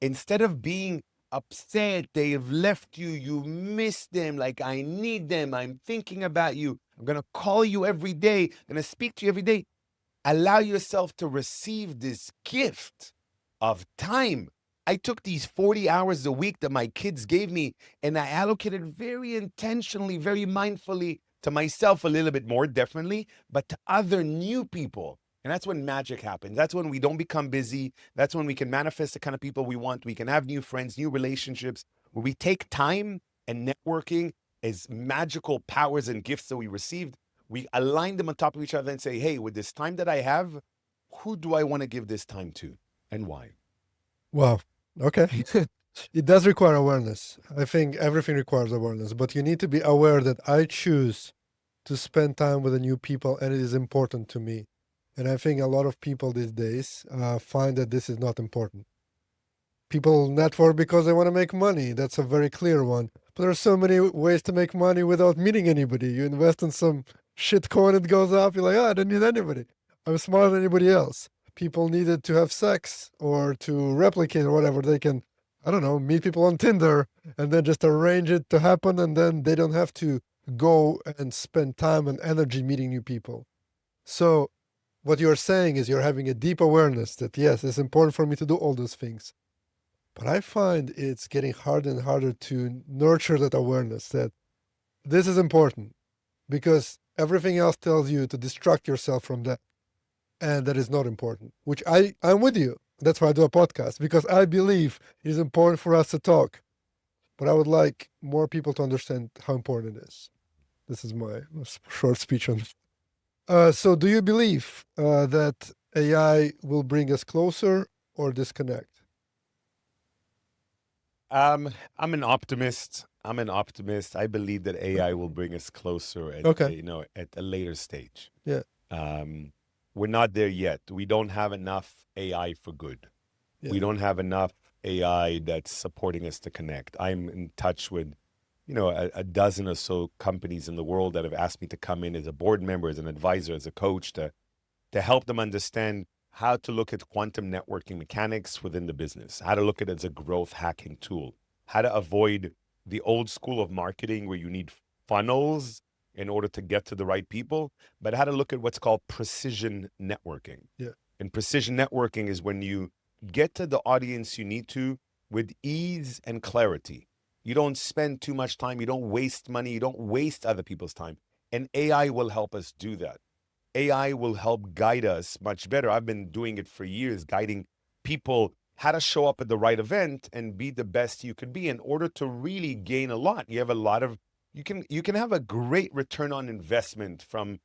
instead of being upset, they've left you, you miss them, like, I need them, I'm thinking about you, I'm going to call you every day, I'm going to speak to you every day. Allow yourself to receive this gift of time. I took these 40 hours a week that my kids gave me, and I allocated very intentionally, very mindfully to myself a little bit more, definitely, but to other new people. And that's when magic happens. That's when we don't become busy. That's when we can manifest the kind of people we want. We can have new friends, new relationships, where we take time and networking as magical powers and gifts that we received. We align them on top of each other and say, hey, with this time that I have, who do I want to give this time to and why? Wow. Okay. It does require awareness. I think everything requires awareness, but you need to be aware that I choose to spend time with the new people, and it is important to me. And I think a lot of people these days find that this is not important. People network because they want to make money. That's a very clear one. But there are so many ways to make money without meeting anybody. You invest in some shit coin, it goes up. You're like, I don't need anybody. I'm smarter than anybody else. People needed to have sex or to replicate or whatever. They can, I don't know, meet people on Tinder and then just arrange it to happen. And then they don't have to go and spend time and energy meeting new people. So what you're saying is you're having a deep awareness that, yes, it's important for me to do all those things. But I find it's getting harder and harder to nurture that awareness that this is important, because everything else tells you to distract yourself from that. And that is not important, which I'm with you. That's why I do a podcast, because I believe it is important for us to talk. But I would like more people to understand how important it is. This is my short speech on it. So do you believe that AI will bring us closer or disconnect? I'm an optimist. I believe that AI will bring us closer at at a later stage. Yeah. We're not there yet. We don't have enough AI for good. Yeah. We don't have enough AI that's supporting us to connect. I'm in touch with a dozen or so companies in the world that have asked me to come in as a board member, as an advisor, as a coach to help them understand how to look at quantum networking mechanics within the business, how to look at it as a growth hacking tool, how to avoid the old school of marketing where you need funnels in order to get to the right people, but how to look at what's called precision networking. Yeah. And precision networking is when you get to the audience you need to with ease and clarity. You don't spend too much time. You don't waste money. You don't waste other people's time. And AI will help us do that. AI will help guide us much better. I've been doing it for years, guiding people how to show up at the right event and be the best you could be in order to really gain a lot. You have a lot of, you can have a great return on investment from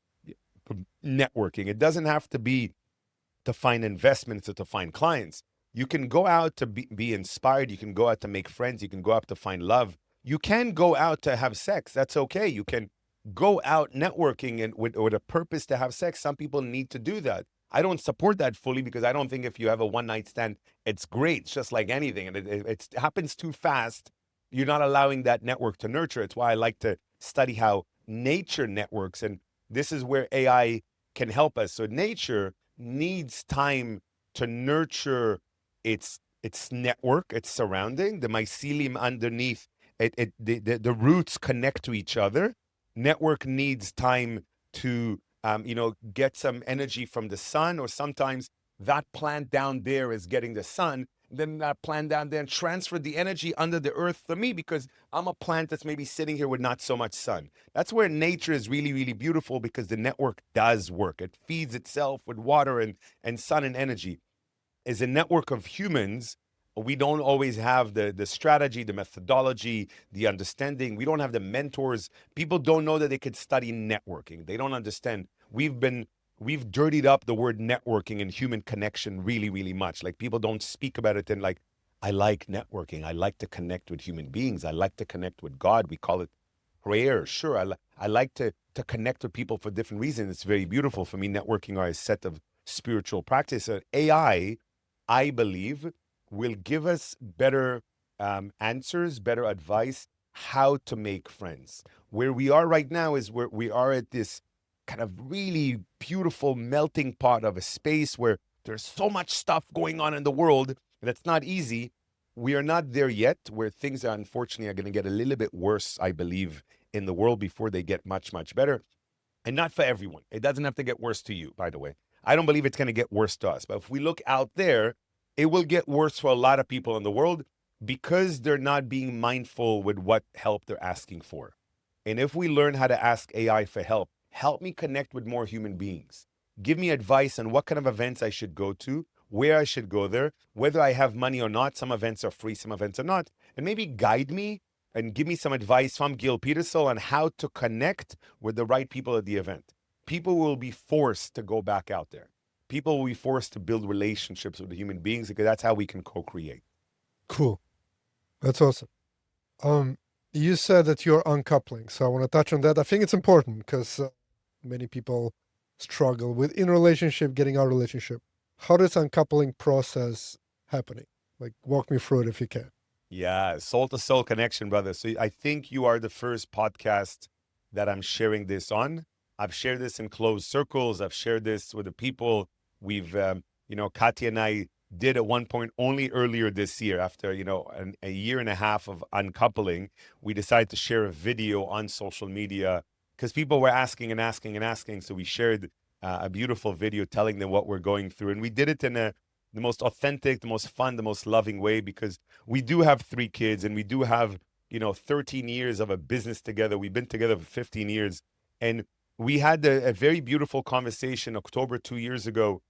networking. It doesn't have to be to find investments or to find clients. You can go out to be inspired. You can go out to make friends. You can go out to find love. You can go out to have sex. That's okay. You can go out networking and with a purpose to have sex. Some people need to do that. I don't support that fully because I don't think if you have a one-night stand, it's great. It's just like anything. And it happens too fast. You're not allowing that network to nurture. It's why I like to study how nature networks. And this is where AI can help us. So nature needs time to nurture its network, its surrounding, the mycelium underneath the roots connect to each other. Network needs time to get some energy from the sun, or sometimes that plant down there is getting the sun, then that plant down there and transfer the energy under the earth for me because I'm a plant that's maybe sitting here with not so much sun. That's where nature is really, really beautiful because the network does work. It feeds itself with water and sun and energy. As a network of humans, we don't always have the strategy, the methodology, the understanding. We don't have the mentors. People don't know that they could study networking. They don't understand. We've dirtied up the word networking and human connection really, really much. Like people don't speak about it and like, I like networking. I like to connect with human beings. I like to connect with God. We call it prayer. Sure. I like to connect with people for different reasons. It's very beautiful. For me, networking are a set of spiritual practice. AI, I believe, will give us better answers, better advice, how to make friends. Where we are right now is where we are at this kind of really beautiful melting pot of a space where there's so much stuff going on in the world that's not easy. We are not there yet, where things are unfortunately going to get a little bit worse, I believe, in the world before they get much, much better. And not for everyone. It doesn't have to get worse to you, by the way. I don't believe it's going to get worse to us. But if we look out there, it will get worse for a lot of people in the world because they're not being mindful with what help they're asking for. And if we learn how to ask AI for help me connect with more human beings. Give me advice on what kind of events I should go to, where I should go there, whether I have money or not. Some events are free, some events are not. And maybe guide me and give me some advice from Gil Petersil on how to connect with the right people at the event. People will be forced to go back out there. People will be forced to build relationships with the human beings because that's how we can co-create. Cool. That's awesome. You said that you're uncoupling, so I want to touch on that. I think it's important because many people struggle with in relationship, getting out of relationship. How does uncoupling process happening? Like, walk me through it if you can. Yeah, soul to soul connection, brother. So I think you are the first podcast that I'm sharing this on. I've shared this in closed circles. I've shared this with the people. We've, Katya and I did at one point only earlier this year, after, a year and a half of uncoupling, we decided to share a video on social media because people were asking and asking and asking. So we shared a beautiful video telling them what we're going through. And we did it in the most authentic, the most fun, the most loving way, because we do have 3 kids and we do have, 13 years of a business together. We've been together for 15 years. And we had a very beautiful conversation October 2 years ago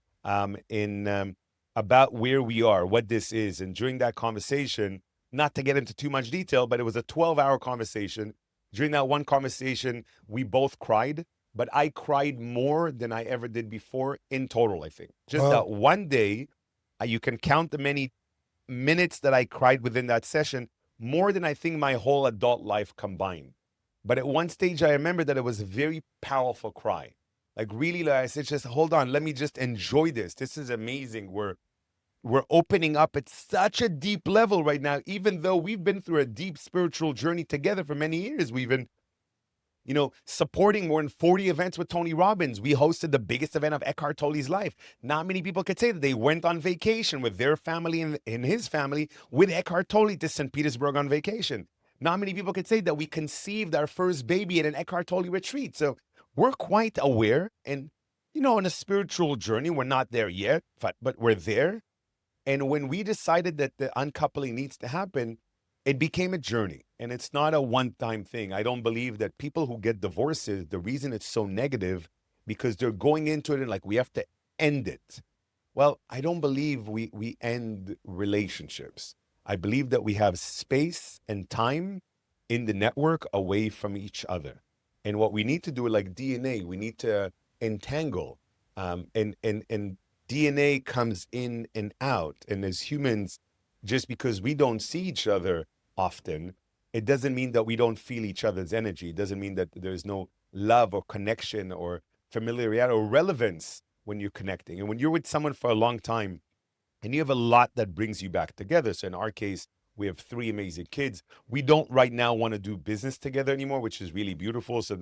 about where we are, what this is. And during that conversation, not to get into too much detail, but it was a 12-hour conversation. During that one conversation, we both cried, but I cried more than I ever did before in total, I think. Just that one day, you can count the many minutes that I cried within that session, more than I think my whole adult life combined. But at one stage, I remember that it was a very powerful cry. Like really, like I said, just hold on, let me just enjoy this. This is amazing. we're opening up at such a deep level right now, even though we've been through a deep spiritual journey together for many years. We've been, supporting more than 40 events with Tony Robbins. We hosted the biggest event of Eckhart Tolle's life. Not many people could say that they went on vacation with their family and his family with Eckhart Tolle to St. Petersburg on vacation. Not many people could say that we conceived our first baby at an Eckhart Tolle retreat. So we're quite aware. And, on a spiritual journey, we're not there yet, but we're there. And when we decided that the uncoupling needs to happen, it became a journey, and it's not a one-time thing. I don't believe that people who get divorces, the reason it's so negative, because they're going into it and like, we have to end it. Well, I don't believe we end relationships. I believe that we have space and time in the network away from each other. And what we need to do, like DNA, we need to entangle. And DNA comes in and out. And as humans, just because we don't see each other often, it doesn't mean that we don't feel each other's energy. It doesn't mean that there's no love or connection or familiarity or relevance when you're connecting. And when you're with someone for a long time and you have a lot that brings you back together. So in our case, we have 3 amazing kids. We don't right now want to do business together anymore, which is really beautiful. So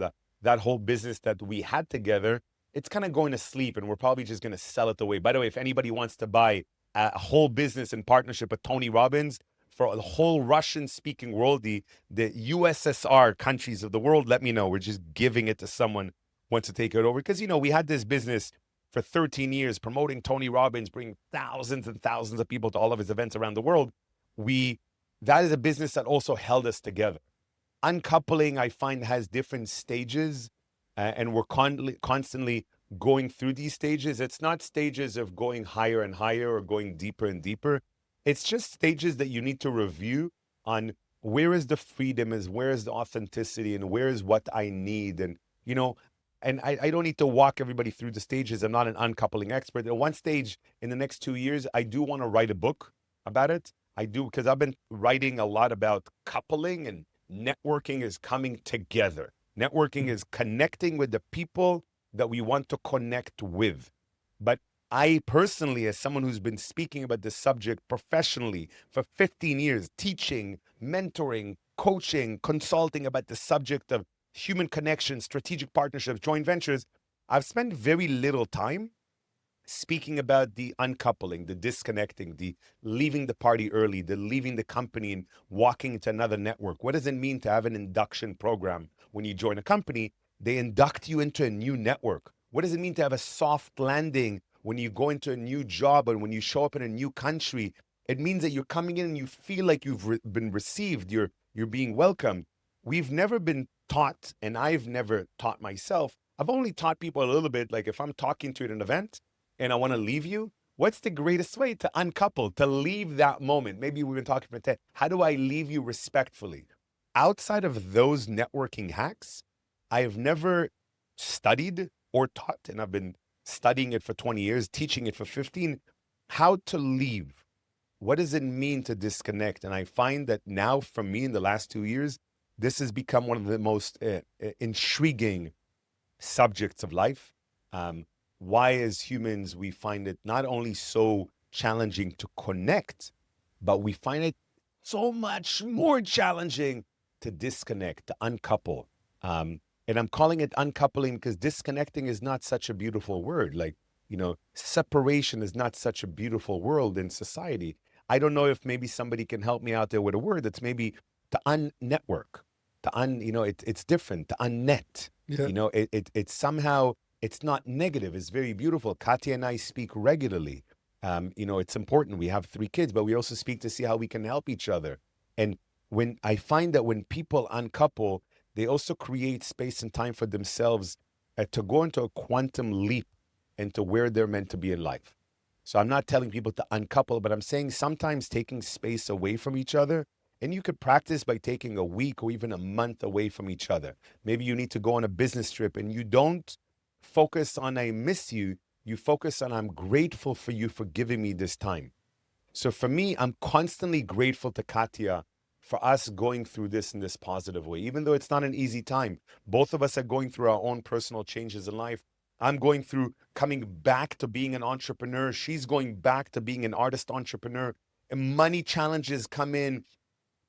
that whole business that we had together, it's kind of going to sleep, and we're probably just going to sell it away. By the way, if anybody wants to buy a whole business in partnership with Tony Robbins for the whole Russian-speaking world, the USSR countries of the world, let me know. We're just giving it to someone who wants to take it over. Because, we had this business for 13 years promoting Tony Robbins, bringing thousands and thousands of people to all of his events around the world. That is a business that also held us together. Uncoupling, I find, has different stages, and we're constantly going through these stages. It's not stages of going higher and higher or going deeper and deeper. It's just stages that you need to review on where is the freedom, where is the authenticity, and where is what I need. And, and I don't need to walk everybody through the stages. I'm not an uncoupling expert. At one stage in the next 2 years, I do want to write a book about it. I do, because I've been writing a lot about coupling, and networking is coming together. Networking is connecting with the people that we want to connect with. But I personally, as someone who's been speaking about this subject professionally for 15 years, teaching, mentoring, coaching, consulting about the subject of human connection, strategic partnerships, joint ventures, I've spent very little time speaking about the uncoupling, the disconnecting, the leaving the party early, the leaving the company and walking into another network. What does it mean to have an induction program? When you join a company, they induct you into a new network. What does it mean to have a soft landing when you go into a new job and when you show up in a new country? It means that you're coming in and you feel like you've been received, you're being welcomed. We've never been taught, and I've never taught myself. I've only taught people a little bit, like if I'm talking to an event and I want to leave you, what's the greatest way to uncouple, to leave that moment? Maybe we've been talking for 10. How do I leave you respectfully? Outside of those networking hacks, I have never studied or taught, and I've been studying it for 20 years, teaching it for 15, how to leave. What does it mean to disconnect? And I find that now, for me, in the last 2 years, this has become one of the most intriguing subjects of life. Why, as humans, we find it not only so challenging to connect, but we find it so much more challenging to disconnect, to uncouple. And I'm calling it uncoupling because disconnecting is not such a beautiful word. Like, separation is not such a beautiful word in society. I don't know if maybe somebody can help me out there with a word that's maybe to unnetwork, it's different, to unnet. Yeah. It's somehow, it's not negative. It's very beautiful. Katya and I speak regularly. It's important. We have 3 kids, but we also speak to see how we can help each other. And when I find that when people uncouple, they also create space and time for themselves to go into a quantum leap into where they're meant to be in life. So I'm not telling people to uncouple, but I'm saying sometimes taking space away from each other. And you could practice by taking a week or even a month away from each other. Maybe you need to go on a business trip and you don't focus on I miss you. You focus on I'm grateful for you for giving me this time. So for me, I'm constantly grateful to Katya for us going through this in this positive way. Even though it's not an easy time, both of us are going through our own personal changes in life. I'm going through coming back to being an entrepreneur. She's going back to being an artist entrepreneur. And money challenges come in,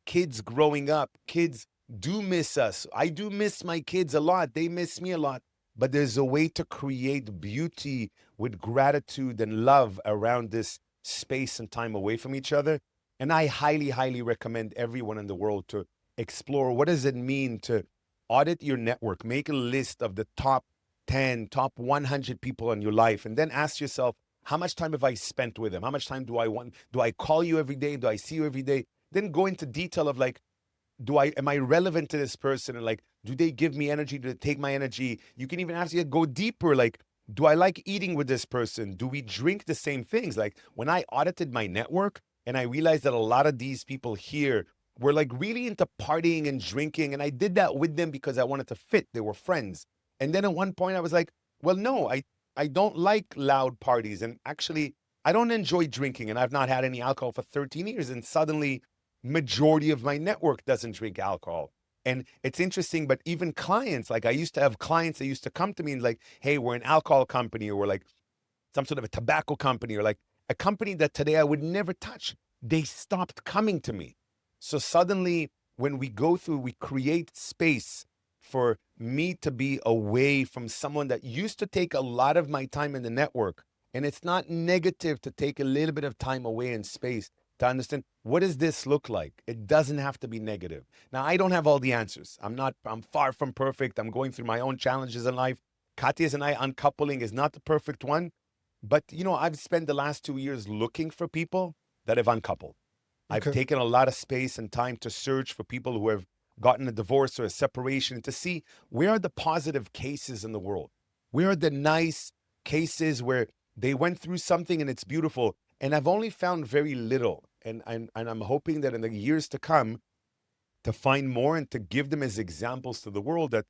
kids growing up, kids do miss us. I do miss my kids a lot. They miss me a lot. But there's a way to create beauty with gratitude and love around this space and time away from each other. And I highly, highly recommend everyone in the world to explore what does it mean to audit your network, make a list of the top 10, top 100 people in your life, and then ask yourself, how much time have I spent with them? How much time do I want? Do I call you every day? Do I see you every day? Then go into detail of like, am I relevant to this person? And like, do they give me energy? Do they take my energy? You can even ask, go deeper. Like, do I like eating with this person? Do we drink the same things? Like when I audited my network and I realized that a lot of these people here were like really into partying and drinking. And I did that with them because I wanted to fit. They were friends. And then at one point I was like, well, no, I don't like loud parties. And actually, I don't enjoy drinking. And I've not had any alcohol for 13 years. And suddenly, majority of my network doesn't drink alcohol. And it's interesting, but even clients, like I used to have clients that used to come to me and like, hey, we're an alcohol company, or we're like some sort of a tobacco company, or like a company that today I would never touch. They stopped coming to me. So suddenly when we go through, we create space for me to be away from someone that used to take a lot of my time in the network. And it's not negative to take a little bit of time away in space to understand, what does this look like? It doesn't have to be negative. Now, I don't have all the answers. I'm far from perfect. I'm going through my own challenges in life. Katya's and I uncoupling is not the perfect one. But, I've spent the last 2 years looking for people that have uncoupled. I've Okay. taken a lot of space and time to search for people who have gotten a divorce or a separation, to see where are the positive cases in the world. Where are the nice cases where they went through something and it's beautiful. And I've only found very little. And I'm hoping that in the years to come, to find more and to give them as examples to the world that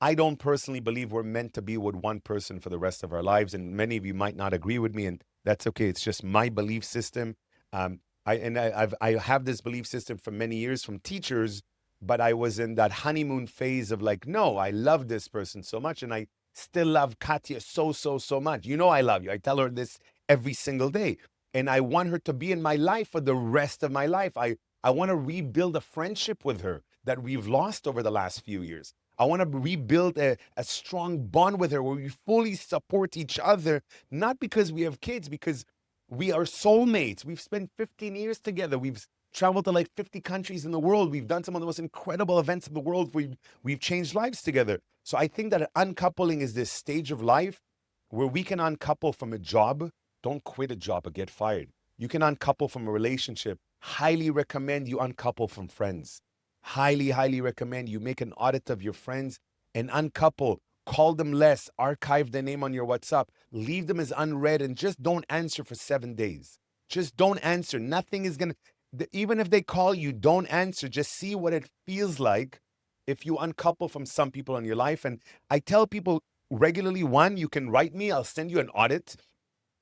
I don't personally believe we're meant to be with one person for the rest of our lives. And many of you might not agree with me, and that's okay. It's just my belief system. I have this belief system for many years from teachers, but I was in that honeymoon phase of like, no, I love this person so much, and I still love Katya so much. I love you. I tell her this every single day, and I want her to be in my life for the rest of my life. I want to rebuild a friendship with her that we've lost over the last few years. I want to rebuild a strong bond with her where we fully support each other, not because we have kids, because we are soulmates. We've spent 15 years together. We've traveled to like 50 countries in the world. We've done some of the most incredible events in the world. We've changed lives together. So I think that uncoupling is this stage of life where we can uncouple from a job. Don't quit a job or get fired. You can uncouple from a relationship. Highly recommend you uncouple from friends. Highly, highly recommend you make an audit of your friends and uncouple. Call them less, archive their name on your WhatsApp, leave them as unread, and just don't answer for 7 days. Just don't answer. Nothing is going to, even if they call you, don't answer. Just see what it feels like if you uncouple from some people in your life. And I tell people regularly, one, you can write me, I'll send you an audit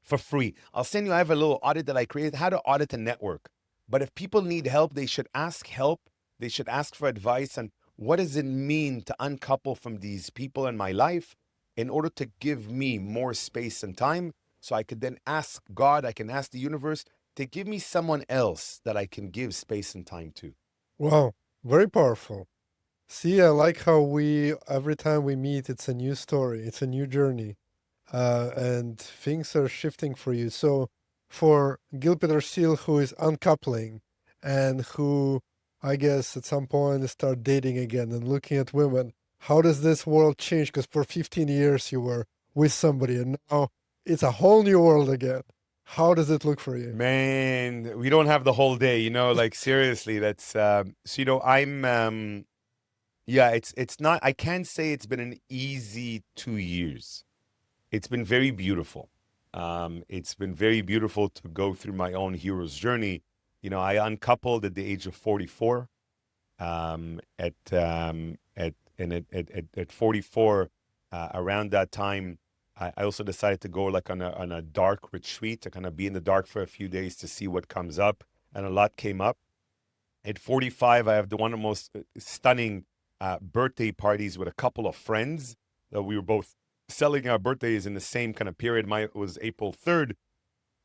for free. I have a little audit that I created, how to audit a network. But if people need help, they should ask help. They should ask for advice on what does it mean to uncouple from these people in my life in order to give me more space and time, so I could then ask God, I can ask the universe to give me someone else that I can give space and time to. Wow, very powerful. See, I like how every time we meet, it's a new story, it's a new journey, and things are shifting for you. So, for Gil Petersil, who is uncoupling and who, I guess, at some point start dating again and looking at women, how does this world change? Because for 15 years you were with somebody, and now it's a whole new world again. How does it look for you? Man, we don't have the whole day, like seriously, that's so yeah, it's not, I can't say it's been an easy 2 years. It's been very beautiful. It's been very beautiful to go through my own hero's journey. I uncoupled at the age of 44. At 44, around that time, I also decided to go like on a dark retreat, to kind of be in the dark for a few days to see what comes up, and a lot came up. At 45, I have one of the most stunning birthday parties with a couple of friends that we were both selling our birthdays in the same kind of period. Mine was April 3rd.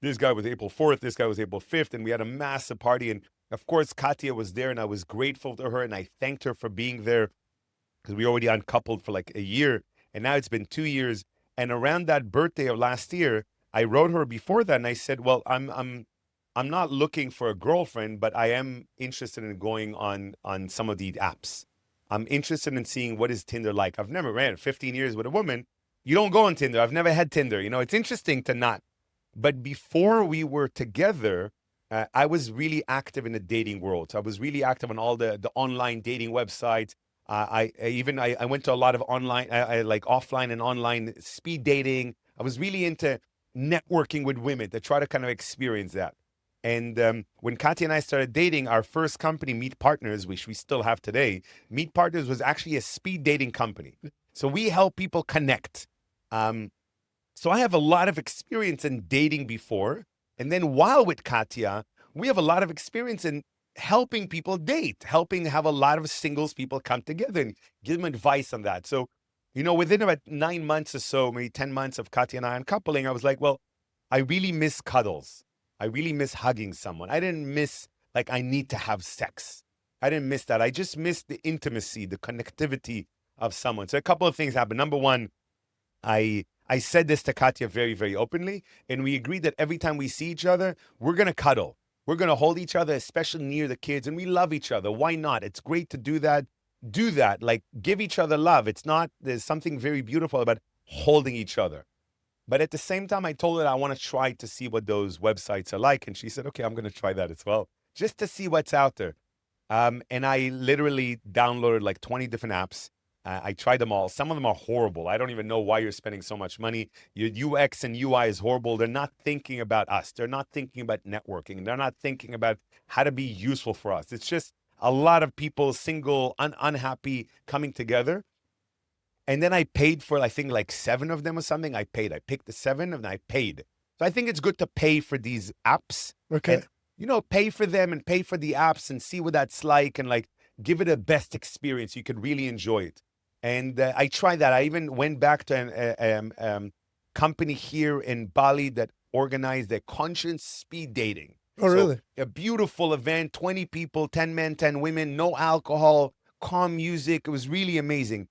This guy was April 4th. This guy was April 5th. And we had a massive party. And of course, Katya was there, and I was grateful to her, and I thanked her for being there because we already uncoupled for like a year. And now it's been 2 years. And around that birthday of last year, I wrote her before that, and I said, well, I'm not looking for a girlfriend, but I am interested in going on some of these apps. I'm interested in seeing what is Tinder like. I've never ran 15 years with a woman. You don't go on Tinder. I've never had Tinder. You know, it's interesting to not. But before we were together, I was really active in the dating world. So I was really active on all the online dating websites. I went to a lot of online, like offline and online speed dating. I was really into networking with women to try to kind of experience that. And when Katya and I started dating, our first company, Meet Partners, which we still have today, Meet Partners was actually a speed dating company. So we help people connect. So I have a lot of experience in dating before. And then while with Katya, we have a lot of experience in helping people date, helping have a lot of singles people come together and give them advice on that. So, you know, within about 9 months or so, maybe 10 months of Katya and I uncoupling, I was like, well, I really miss cuddles. I really miss hugging someone. I didn't miss, like, I need to have sex. I didn't miss that. I just missed the intimacy, the connectivity of someone. So a couple of things happened. Number one, I said this to Katya very, very openly, and we agreed that every time we see each other, we're going to cuddle. We're going to hold each other, especially near the kids, and we love each other. Why not? It's great to do that. Do that. Like, give each other love. There's something very beautiful about holding each other. But at the same time, I told her I want to try to see what those websites are like. And she said, okay, I'm going to try that as well, just to see what's out there. And I literally downloaded like 20 different apps. I tried them all. Some of them are horrible. I don't even know why you're spending so much money. Your UX and UI is horrible. They're not thinking about us. They're not thinking about networking. They're not thinking about how to be useful for us. It's just a lot of people, single, unhappy, coming together. And then I paid for, I think, like 7 of them or something. I picked the 7 and I paid. So I think it's good to pay for these apps. Okay. And, you know, pay for them and pay for the apps and see what that's like and like give it a best experience. You could really enjoy it. And I tried that. I even went back to a company here in Bali that organized their conscious speed dating. Oh, really? A beautiful event, 20 people, 10 men, 10 women, no alcohol, calm music. It was really amazing.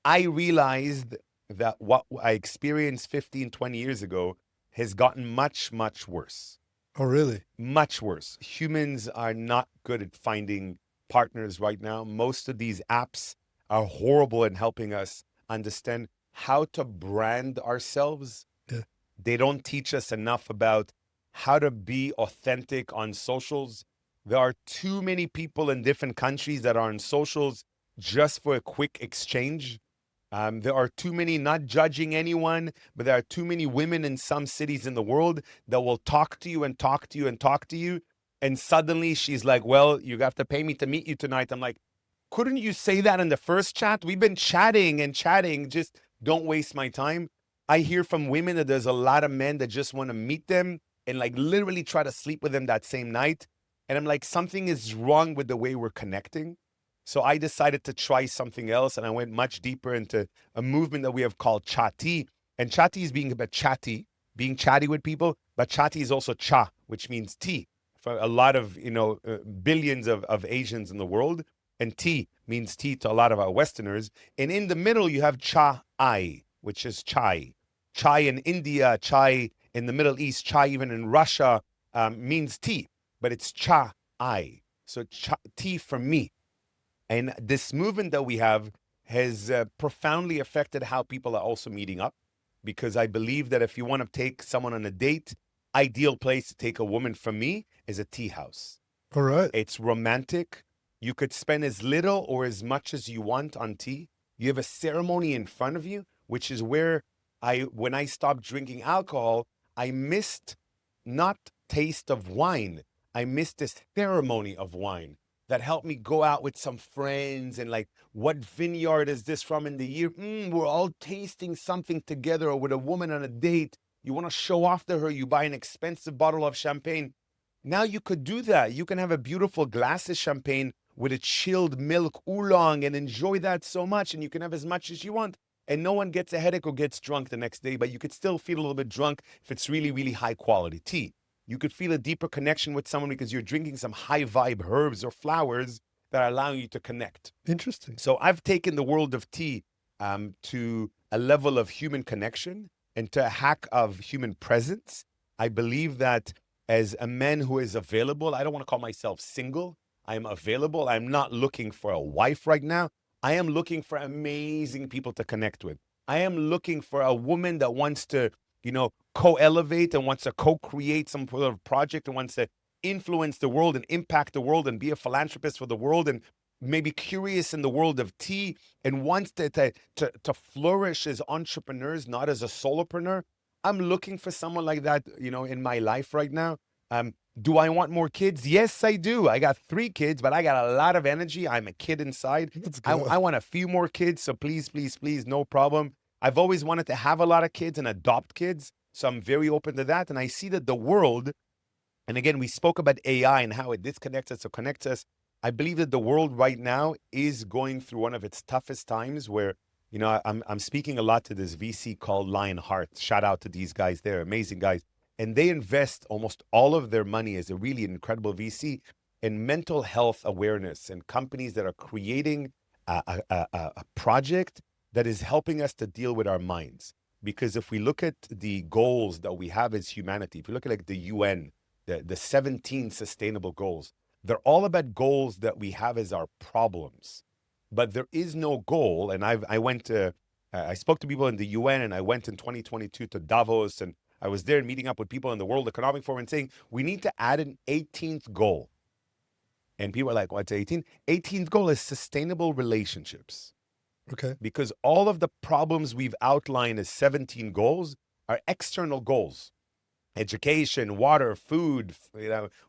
I realized that what I experienced 15, 20 years ago has gotten much, much worse. Oh, really? Much worse. Humans are not good at finding partners right now. Most of these apps are horrible in helping us understand how to brand ourselves. Yeah. They don't teach us enough about how to be authentic on socials. There are too many people in different countries that are on socials just for a quick exchange. There are too many, not judging anyone, but there are too many women in some cities in the world that will talk to you and talk to you and talk to you. And suddenly she's like, well, you have to pay me to meet you tonight. I'm like, couldn't you say that in the first chat? We've been chatting and chatting. Just don't waste my time. I hear from women that there's a lot of men that just want to meet them and like literally try to sleep with them that same night. And I'm like, something is wrong with the way we're connecting. So I decided to try something else, and I went much deeper into a movement that we have called Chati. And Chati is being about chatty, being chatty with people, but Chati is also cha, which means tea. For a lot of, billions of Asians in the world, and tea means tea to a lot of our Westerners. And in the middle, you have chai, which is chai. Chai in India, chai in the Middle East, chai even in Russia means tea, but it's chai. So tea for me. And this movement that we have has profoundly affected how people are also meeting up, because I believe that if you want to take someone on a date, ideal place to take a woman from me is a tea house. All right. It's romantic. You could spend as little or as much as you want on tea. You have a ceremony in front of you, which is where when I stopped drinking alcohol, I missed not taste of wine. I missed this ceremony of wine that helped me go out with some friends and like, what vineyard is this from in the year? We're all tasting something together, or with a woman on a date. You want to show off to her, you buy an expensive bottle of champagne. Now you could do that. You can have a beautiful glass of champagne with a chilled milk oolong and enjoy that so much. And you can have as much as you want. and no one gets a headache or gets drunk the next day, but you could still feel a little bit drunk if it's really, really high quality tea. You could feel a deeper connection with someone because you're drinking some high vibe herbs or flowers that are allowing you to connect. Interesting. So I've taken the world of tea to a level of human connection and to a hack of human presence. I believe that as a man who is available, I don't want to call myself single. I am available. I'm not looking for a wife right now. I am looking for amazing people to connect with. I am looking for a woman that wants to, co-elevate and wants to co-create some sort of project and wants to influence the world and impact the world and be a philanthropist for the world and maybe curious in the world of tea and wants to flourish as entrepreneurs, not as a solopreneur. I'm looking for someone like that, in my life right now. Do I want more kids? Yes, I do. I got 3 kids, but I got a lot of energy. I'm a kid inside. Let's I go. want a few more kids, so please, please, please, no problem. I've always wanted to have a lot of kids and adopt kids, so I'm very open to that. And I see that the world, and again, we spoke about AI and how it disconnects us or connects us. I believe that the world right now is going through one of its toughest times where, I'm speaking a lot to this VC called Lionheart. Shout out to these guys. They're amazing guys. And they invest almost all of their money as a really incredible VC in mental health awareness and companies that are creating a project that is helping us to deal with our minds. Because if we look at the goals that we have as humanity, if you look at like the UN, the 17 sustainable goals, they're all about goals that we have as our problems. But there is no goal. And I spoke to people in the UN, and I went in 2022 to Davos, and I was there meeting up with people in the World Economic Forum and saying, we need to add an 18th goal. And people are like, what's 18? 18th goal is sustainable relationships. Okay. Because all of the problems we've outlined as 17 goals are external goals. Education, water, food,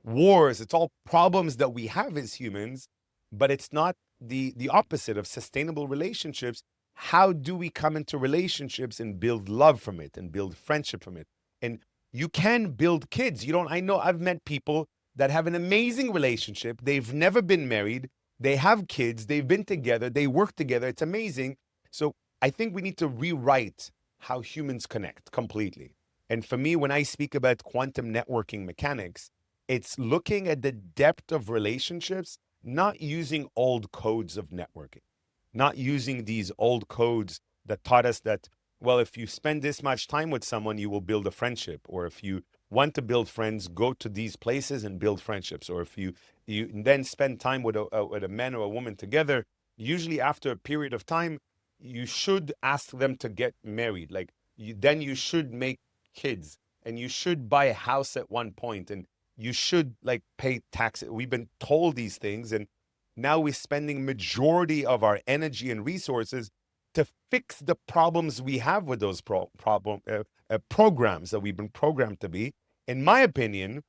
wars. It's all problems that we have as humans, but it's not the opposite of sustainable relationships. How do we come into relationships and build love from it and build friendship from it? And you can build kids. I know I've met people that have an amazing relationship. They've never been married. They have kids. They've been together. They work together. It's amazing. So I think we need to rewrite how humans connect completely. And for me, when I speak about quantum networking mechanics, it's looking at the depth of relationships, not using old codes of networking, not using these old codes that taught us that, well, if you spend this much time with someone, you will build a friendship. Or if you want to build friends, go to these places and build friendships. Or if you then spend time with a man or a woman together, usually after a period of time, you should ask them to get married. Then you should make kids, and you should buy a house at one point, and you should pay taxes. We've been told these things, and now we're spending majority of our energy and resources to fix the problems we have with those programs that we've been programmed to be. In my opinion,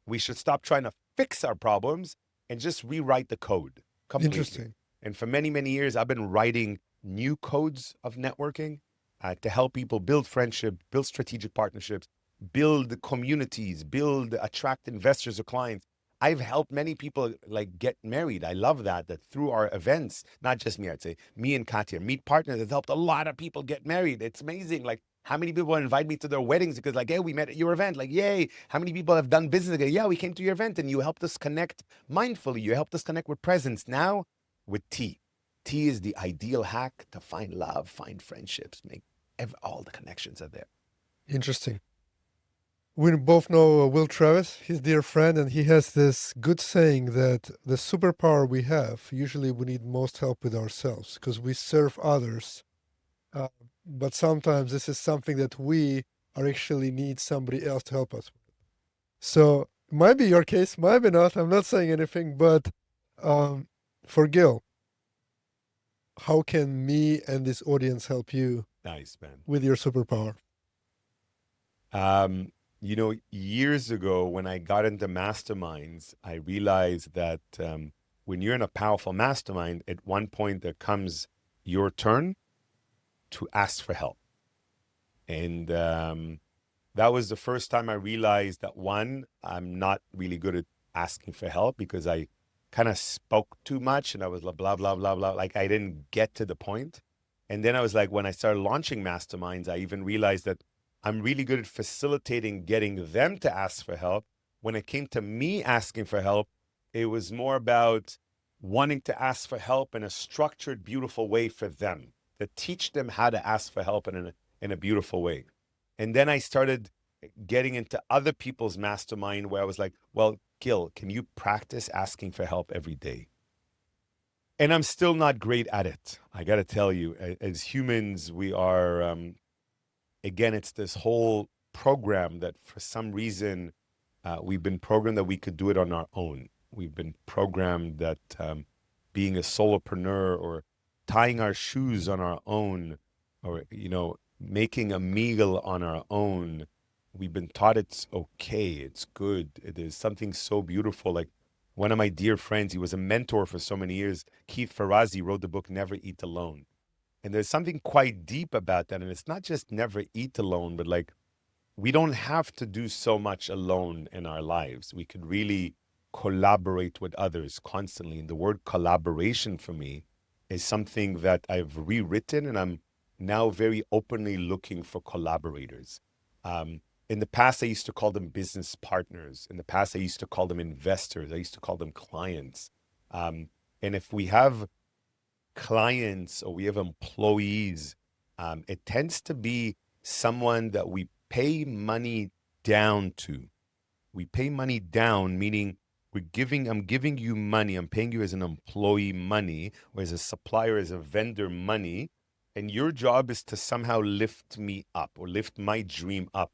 we should stop trying to fix our problems and just rewrite the code completely. Interesting. And for many, many years, I've been writing new codes of networking to help people build friendship, build strategic partnerships, build communities, attract investors or clients. I've helped many people get married. I love that through our events, not just me, I'd say me and Katya, Meet Partners, has helped a lot of people get married. It's amazing. How many people invite me to their weddings because hey, we met at your event. Yay. How many people have done business together? Yeah, we came to your event and you helped us connect mindfully. You helped us connect with presence. Now with tea. Tea is the ideal hack to find love, find friendships, make all the connections are there. Interesting. We both know Will Travis, his dear friend, and he has this good saying that the superpower we have, usually we need most help with ourselves because we serve others. But sometimes this is something that we are actually need somebody else to help us with. So it might be your case, might be not. I'm not saying anything, but for Gil, how can me and this audience help you Nice, man. with your superpower? Years ago when I got into masterminds, I realized that when you're in a powerful mastermind, at one point there comes your turn to ask for help. And that was the first time I realized that, one, I'm not really good at asking for help because I kind of spoke too much and I was blah, blah, blah, blah. I didn't get to the point. And then I was like, when I started launching masterminds, I even realized that I'm really good at facilitating getting them to ask for help. When it came to me asking for help, it was more about wanting to ask for help in a structured, beautiful way for them, to teach them how to ask for help in a beautiful way. And then I started getting into other people's mastermind where I was like, well, Gil, can you practice asking for help every day? And I'm still not great at it. I got to tell you, as humans, we are, again, it's this whole program that for some reason we've been programmed that we could do it on our own. We've been programmed that being a solopreneur or tying our shoes on our own or, making a meal on our own, we've been taught it's okay, it's good. It is something so beautiful. Like one of my dear friends, he was a mentor for so many years, Keith Ferrazzi, wrote the book Never Eat Alone. And there's something quite deep about that. And it's not just never eat alone, but like we don't have to do so much alone in our lives. We could really collaborate with others constantly. And the word collaboration for me is something that I've rewritten, and I'm now very openly looking for collaborators. In the past, I used to call them business partners. In the past, I used to call them investors. I used to call them clients. And if we have clients or we have employees, it tends to be someone that we pay money down to. We pay money down, meaning I'm giving you money, I'm paying you as an employee money, or as a supplier, as a vendor money, and your job is to somehow lift me up or lift my dream up.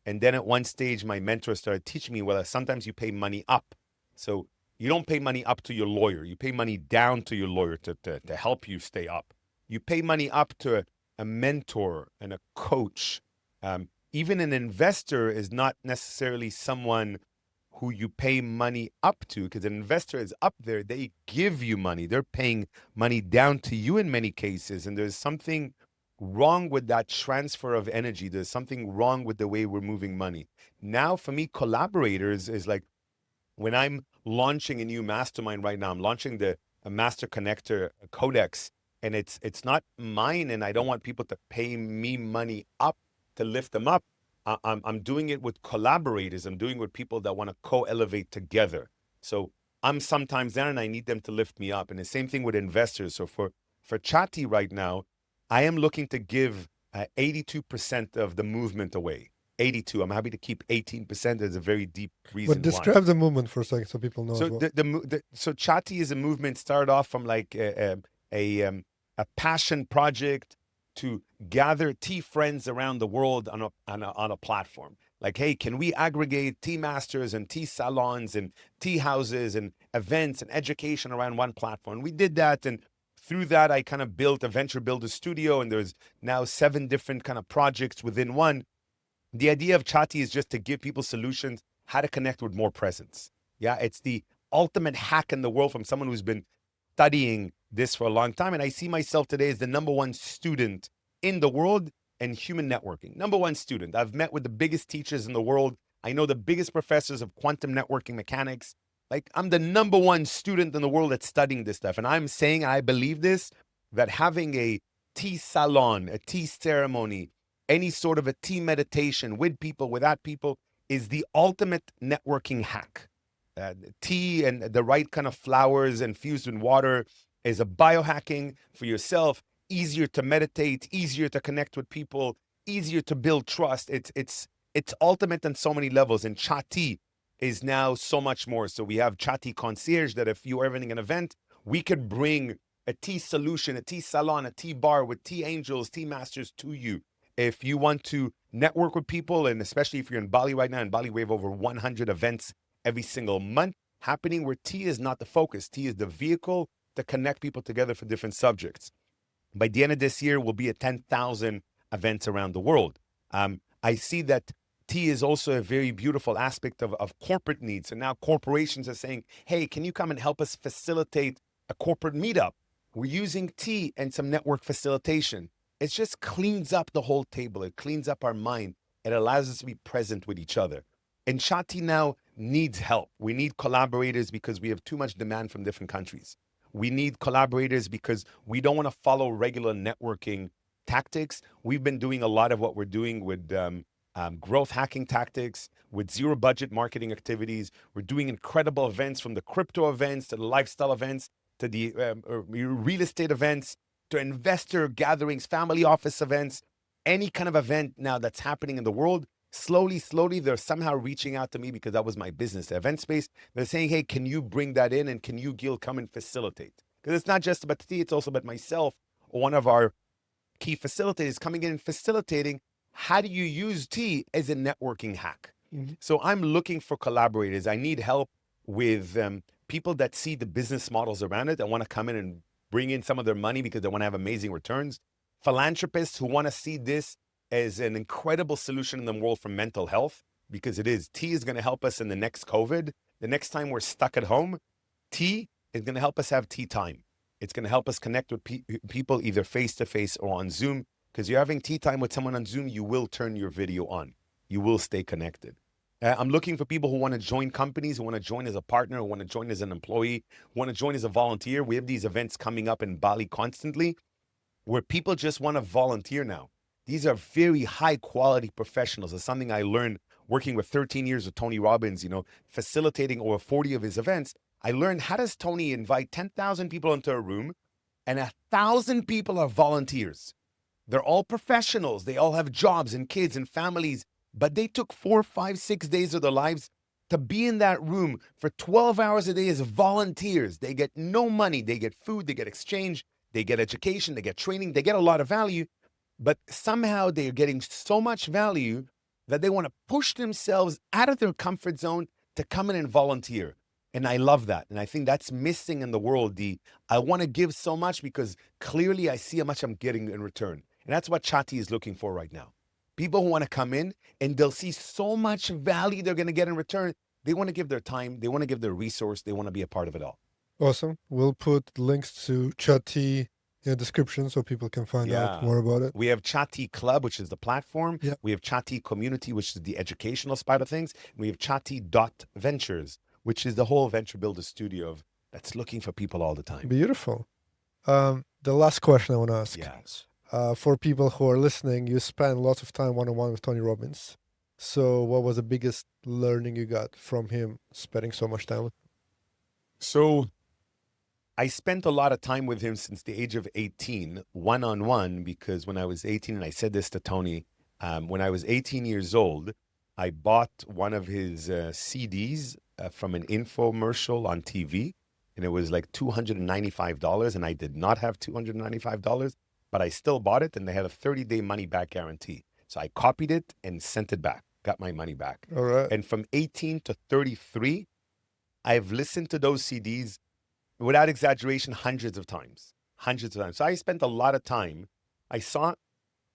And then at one stage, my mentor started teaching me, well, sometimes you pay money up. So you don't pay money up to your lawyer. You pay money down to your lawyer to help you stay up. You pay money up to a mentor and a coach. Even an investor is not necessarily someone who you pay money up to, because an investor is up there. They give you money. They're paying money down to you in many cases. And there's something wrong with that transfer of energy. There's something wrong with the way we're moving money. Now, for me, collaborators is like when I'm launching a new mastermind right now, I'm launching a Master Connector Codex, and it's not mine, and I don't want people to pay me money up to lift them up. I'm doing it with collaborators. I'm doing it with people that want to co-elevate together. So I'm sometimes there and I need them to lift me up. And the same thing with investors. So for Chati right now, I am looking to give 82% of the movement away. 82. I'm happy to keep 18%. There's a very deep reason But describe the movement for a second so people know so as well. So Chati is a movement started off from like a passion project to gather tea friends around the world on a platform. Like, hey, can we aggregate tea masters and tea salons and tea houses and events and education around one platform? We did that, and through that, I kind of built a venture builder studio, and there's now 7 different kind of projects within one. The idea of Chati is just to give people solutions how to connect with more presence. Yeah, it's the ultimate hack in the world from someone who's been studying this for a long time. And I see myself today as the #1 student in the world in human networking. #1 student. I've met with the biggest teachers in the world. I know the biggest professors of quantum networking mechanics. Like, I'm the #1 student in the world that's studying this stuff. And I'm saying, I believe this, that having a tea salon, a tea ceremony, any sort of a tea meditation with people, without people, is the ultimate networking hack. Tea and the right kind of flowers infused in water is a biohacking for yourself. Easier to meditate, easier to connect with people, easier to build trust. It's ultimate on so many levels. And Chati is now so much more. So we have Chati Concierge, that if you are having an event, we could bring a tea solution, a tea salon, a tea bar with tea angels, tea masters to you. If you want to network with people, and especially if you're in Bali right now, in Bali we have over 100 events every single month happening where tea is not the focus. Tea is the vehicle to connect people together for different subjects. By the end of this year, we'll be at 10,000 events around the world. I see that tea is also a very beautiful aspect of corporate needs. And now corporations are saying, hey, can you come and help us facilitate a corporate meetup? We're using tea and some network facilitation. It just cleans up the whole table. It cleans up our mind. It allows us to be present with each other. And Chati now needs help. We need collaborators because we have too much demand from different countries. We need collaborators because we don't want to follow regular networking tactics. We've been doing a lot of what we're doing with growth hacking tactics, with zero budget marketing activities. We're doing incredible events, from the crypto events to the lifestyle events to the real estate events to investor gatherings, family office events, any kind of event now that's happening in the world. Slowly, they're somehow reaching out to me because that was my business, the event space. They're saying, hey, can you bring that in? And can you, Gil, come and facilitate? Because it's not just about the tea, it's also about myself or one of our key facilitators coming in and facilitating. How do you use tea as a networking hack? Mhm. So I'm looking for collaborators. I need help with people that see the business models around it and want to come in and bring in some of their money because they want to have amazing returns. Philanthropists who want to see this as an incredible solution in the world for mental health, because it is. Tea is going to help us in the next COVID. The next time we're stuck at home, tea is going to help us have tea time. It's going to help us connect with people either face-to-face or on Zoom, because you're having tea time with someone on Zoom, you will turn your video on. You will stay connected. I'm looking for people who want to join companies, who want to join as a partner, who want to join as an employee, who want to join as a volunteer. We have these events coming up in Bali constantly where people just want to volunteer now. These are very high quality professionals. It's something I learned working with 13 years with Tony Robbins, facilitating over 40 of his events. I learned, how does Tony invite 10,000 people into a room and 1,000 people are volunteers? They're all professionals. They all have jobs and kids and families, but they took 4, 5, 6 days of their lives to be in that room for 12 hours a day as volunteers. They get no money. They get food, they get exchange, they get education, they get training, they get a lot of value, but somehow they're getting so much value that they want to push themselves out of their comfort zone to come in and volunteer. And I love that. And I think that's missing in the world. I want to give so much because clearly I see how much I'm getting in return. And that's what Chati is looking for right now. People who want to come in and they'll see so much value they're going to get in return. They want to give their time. They want to give their resource. They want to be a part of it all. Awesome. We'll put links to Chati in the description so people can find out more about it. We have Chati Club, which is the platform. Yeah. We have Chati Community, which is the educational side of things. We have Chati.Ventures, which is the whole venture builder studio that's looking for people all the time. Beautiful. The last question I want to ask. Yes. For people who are listening, you spend lots of time one-on-one with Tony Robbins. So what was the biggest learning you got from him spending so much time with him? So I spent a lot of time with him since the age of 18, one-on-one, because when I was 18, and I said this to Tony, when I was 18 years old, I bought one of his CDs from an infomercial on TV, and it was like $295, and I did not have $295, but I still bought it, and they had a 30-day money-back guarantee. So I copied it and sent it back, got my money back. All right. And from 18 to 33, I've listened to those CDs, without exaggeration, hundreds of times. So I spent a lot of time. I saw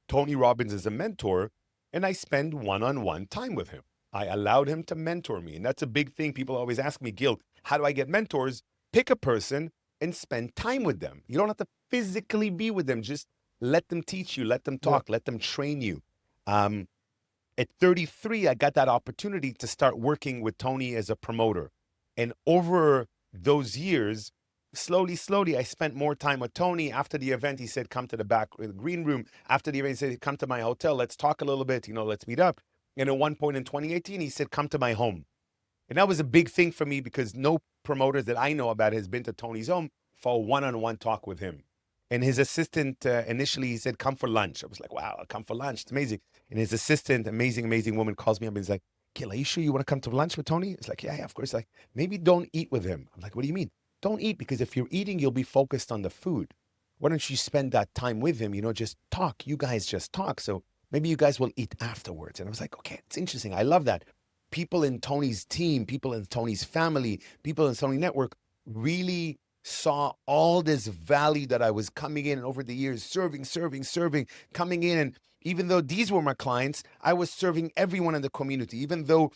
Tony Robbins as a mentor, and I spend one-on-one time with him. I allowed him to mentor me. And that's a big thing. People always ask me, Gil, how do I get mentors? Pick a person and spend time with them. You don't have to physically be with them. Just let them teach you, let them talk, let them train you. At 33, I got that opportunity to start working with Tony as a promoter. And over those years, slowly, I spent more time with Tony. After the event, he said, come to the back green room. After the event, he said, come to my hotel. Let's talk a little bit, let's meet up. And at one point in 2018, he said, come to my home. And that was a big thing for me because no promoter that I know about has been to Tony's home for a one-on-one talk with him. And his assistant, initially, he said, come for lunch. I was like, wow, I'll come for lunch. It's amazing. And his assistant, amazing woman, calls me up and is like, Gil, are you sure you want to come to lunch with Tony? It's like, yeah, of course. Like, maybe don't eat with him. I'm like, what do you mean? Don't eat, because if you're eating, you'll be focused on the food. Why don't you spend that time with him? Just talk. You guys just talk. So maybe you guys will eat afterwards. And I was like, okay, it's interesting. I love that. People in Tony's team, people in Tony's family, people in Tony Network really saw all this value that I was coming in over the years, serving, coming in. And even though these were my clients, I was serving everyone in the community. Even though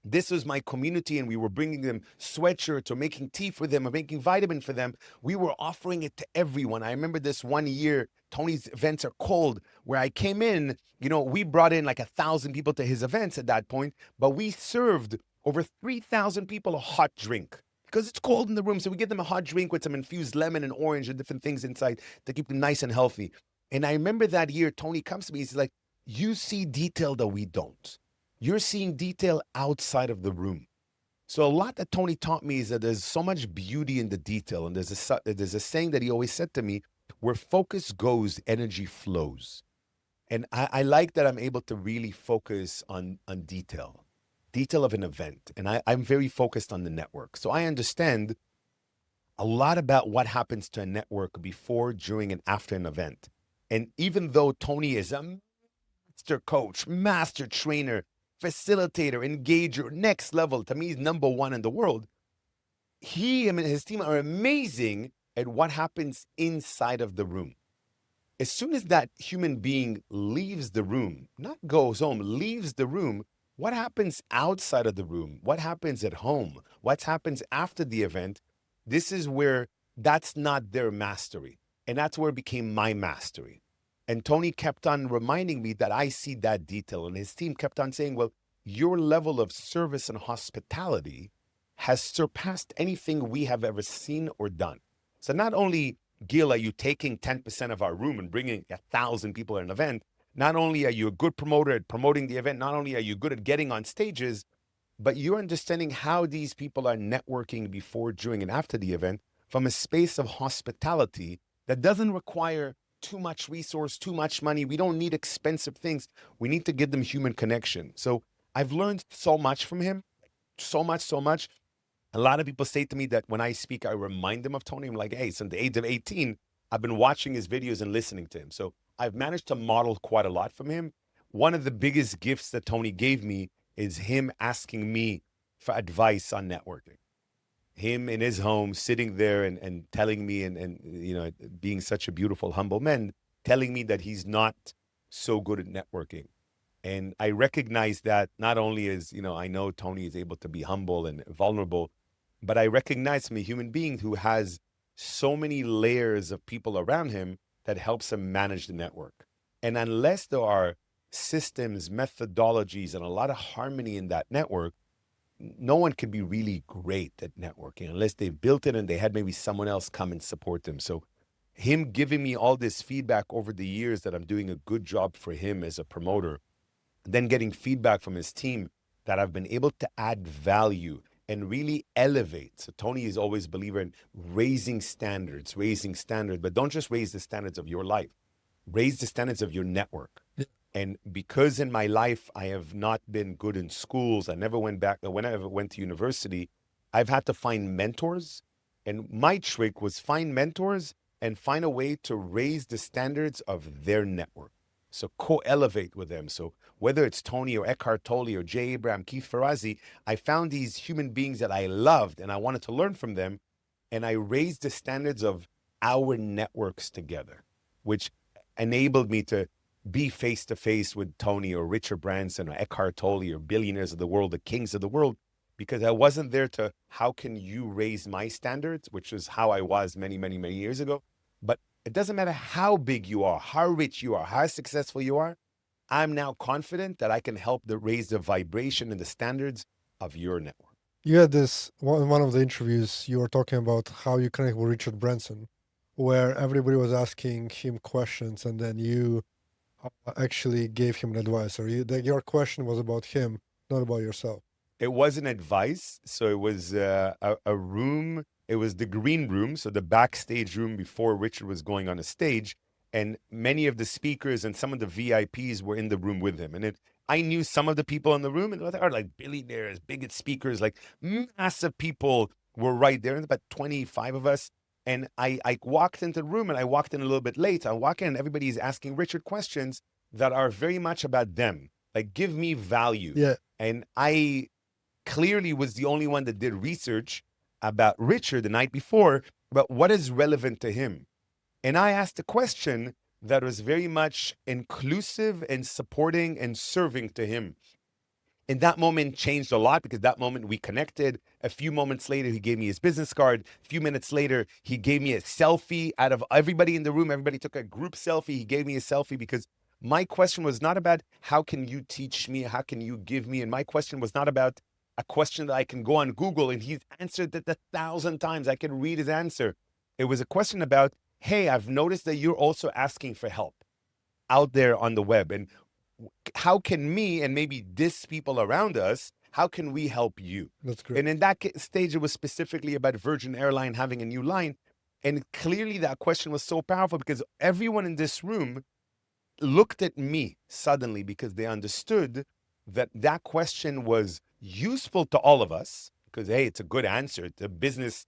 this was my community and we were bringing them sweatshirts or making tea for them or making vitamin for them, we were offering it to everyone. I remember this one year, Tony's events are cold, where I came in, we brought in like 1,000 people to his events at that point, but we served over 3,000 people a hot drink. because it's cold in the room. So we get them a hot drink with some infused lemon and orange and different things inside to keep them nice and healthy. And I remember that year, Tony comes to me, he's like, you see detail that we don't. You're seeing detail outside of the room. So a lot that Tony taught me is that there's so much beauty in the detail. And there's a saying that he always said to me, where focus goes, energy flows. And I like that I'm able to really focus on detail of an event. And I'm very focused on the network. So I understand a lot about what happens to a network before, during, and after an event. And even though Tony is a master coach, master trainer, facilitator, engager, next level, to me, he's number one in the world. He and his team are amazing at what happens inside of the room. As soon as that human being leaves the room, not goes home, leaves the room, what happens outside of the room? What happens at home? What happens after the event? This is where that's not their mastery. And that's where it became my mastery. And Tony kept on reminding me that I see that detail. And his team kept on saying, well, your level of service and hospitality has surpassed anything we have ever seen or done. So not only, Gil, are you taking 10% of our room and bringing 1,000 people at an event? Not only are you a good promoter at promoting the event, not only are you good at getting on stages, but you're understanding how these people are networking before, during, and after the event from a space of hospitality that doesn't require too much resource, too much money. We don't need expensive things. We need to give them human connection. So I've learned so much from him, so much. A lot of people say to me that when I speak, I remind them of Tony. I'm like, hey, since the age of 18, I've been watching his videos and listening to him. So I've managed to model quite a lot from him. One of the biggest gifts that Tony gave me is him asking me for advice on networking. Him in his home, sitting there and telling me, and you know, being such a beautiful, humble man, telling me that he's not so good at networking. And I recognize that not only as, you know, I know Tony is able to be humble and vulnerable, but I recognize him a human being who has so many layers of people around him that helps him manage the network. And unless there are systems, methodologies, and a lot of harmony in that network, no one could be really great at networking unless they built it and they had maybe someone else come and support them. So him giving me all this feedback over the years that I'm doing a good job for him as a promoter, then getting feedback from his team that I've been able to add value and really elevate. So Tony is always a believer in raising standards, but don't just raise the standards of your life, raise the standards of your network. Yeah. And because in my life, I have not been good in schools, I never went back, when I ever went to university, I've had to find mentors. And my trick was find mentors and find a way to raise the standards of their network. So co-elevate with them. So whether it's Tony or Eckhart Tolle or Jay Abraham, Keith Ferrazzi, I found these human beings that I loved and I wanted to learn from them. And I raised the standards of our networks together, which enabled me to be face-to-face with Tony or Richard Branson or Eckhart Tolle or billionaires of the world, the kings of the world, because I wasn't there to, how can you raise my standards, which is how I was many years ago. But it doesn't matter how big you are, how rich you are, how successful you are. I'm now confident that I can help raise the vibration and the standards of your network. You had this one of the interviews, you were talking about how you connect with Richard Branson, where everybody was asking him questions and then you actually gave him advice, or your question was about him, not about yourself. It wasn't advice. So it was a room. It was the green room, so the backstage room before Richard was going on a stage. And many of the speakers and some of the VIPs were in the room with him. And I knew some of the people in the room, and they are like billionaires, biggest speakers, like massive people were right there. And about 25 of us. And I walked into the room, and I walked in a little bit late. I walk in, and everybody's asking Richard questions that are very much about them. Like, give me value. Yeah. And I clearly was the only one that did research about Richard the night before, but what is relevant to him? And I asked a question that was very much inclusive and supporting and serving to him. And that moment changed a lot, because that moment we connected. A few moments later, he gave me his business card. A few minutes later, he gave me a selfie. Out of everybody in the room, everybody took a group selfie. He gave me a selfie because my question was not about how can you teach me, how can you give me? And my question was not about a question that I can go on Google and he's answered it 1,000 times. I can read his answer. It was a question about, hey, I've noticed that you're also asking for help out there on the web. And how can me and maybe this people around us, how can we help you? That's great. And in that stage, it was specifically about Virgin Airline having a new line. And clearly that question was so powerful because everyone in this room looked at me suddenly because they understood that that question was useful to all of us because, hey, it's a good answer. It's a business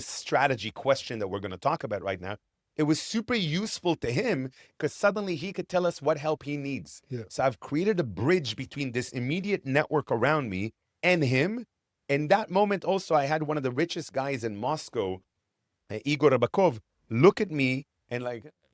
strategy question that we're going to talk about right now. It was super useful to him because suddenly he could tell us what help he needs. Yeah. So I've created a bridge between this immediate network around me and him. In that moment also, I had one of the richest guys in Moscow, Igor Rybakov, look at me and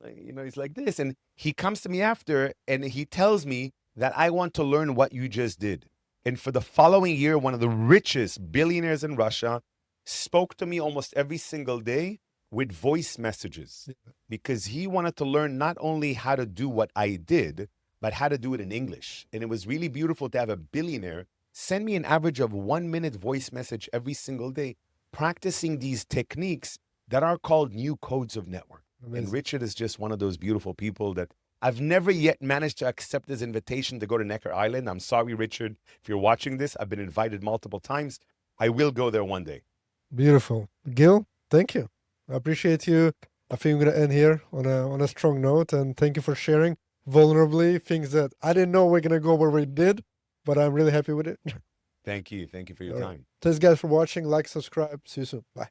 he's like this. And he comes to me after and he tells me that I want to learn what you just did. And for the following year, one of the richest billionaires in Russia spoke to me almost every single day with voice messages because he wanted to learn not only how to do what I did, but how to do it in English. And it was really beautiful to have a billionaire send me an average of 1 minute voice message every single day, practicing these techniques that are called new codes of network. Amazing. And Richard is just one of those beautiful people that I've never yet managed to accept his invitation to go to Necker Island. I'm sorry, Richard, if you're watching this. I've been invited multiple times. I will go there one day. Beautiful. Gil, thank you. I appreciate you. I think we're going to end here on a strong note. And thank you for sharing vulnerably things that I didn't know we're going to go where we did, but I'm really happy with it. Thank you. Thank you for your time. Thanks, guys, for watching. Like, subscribe. See you soon. Bye.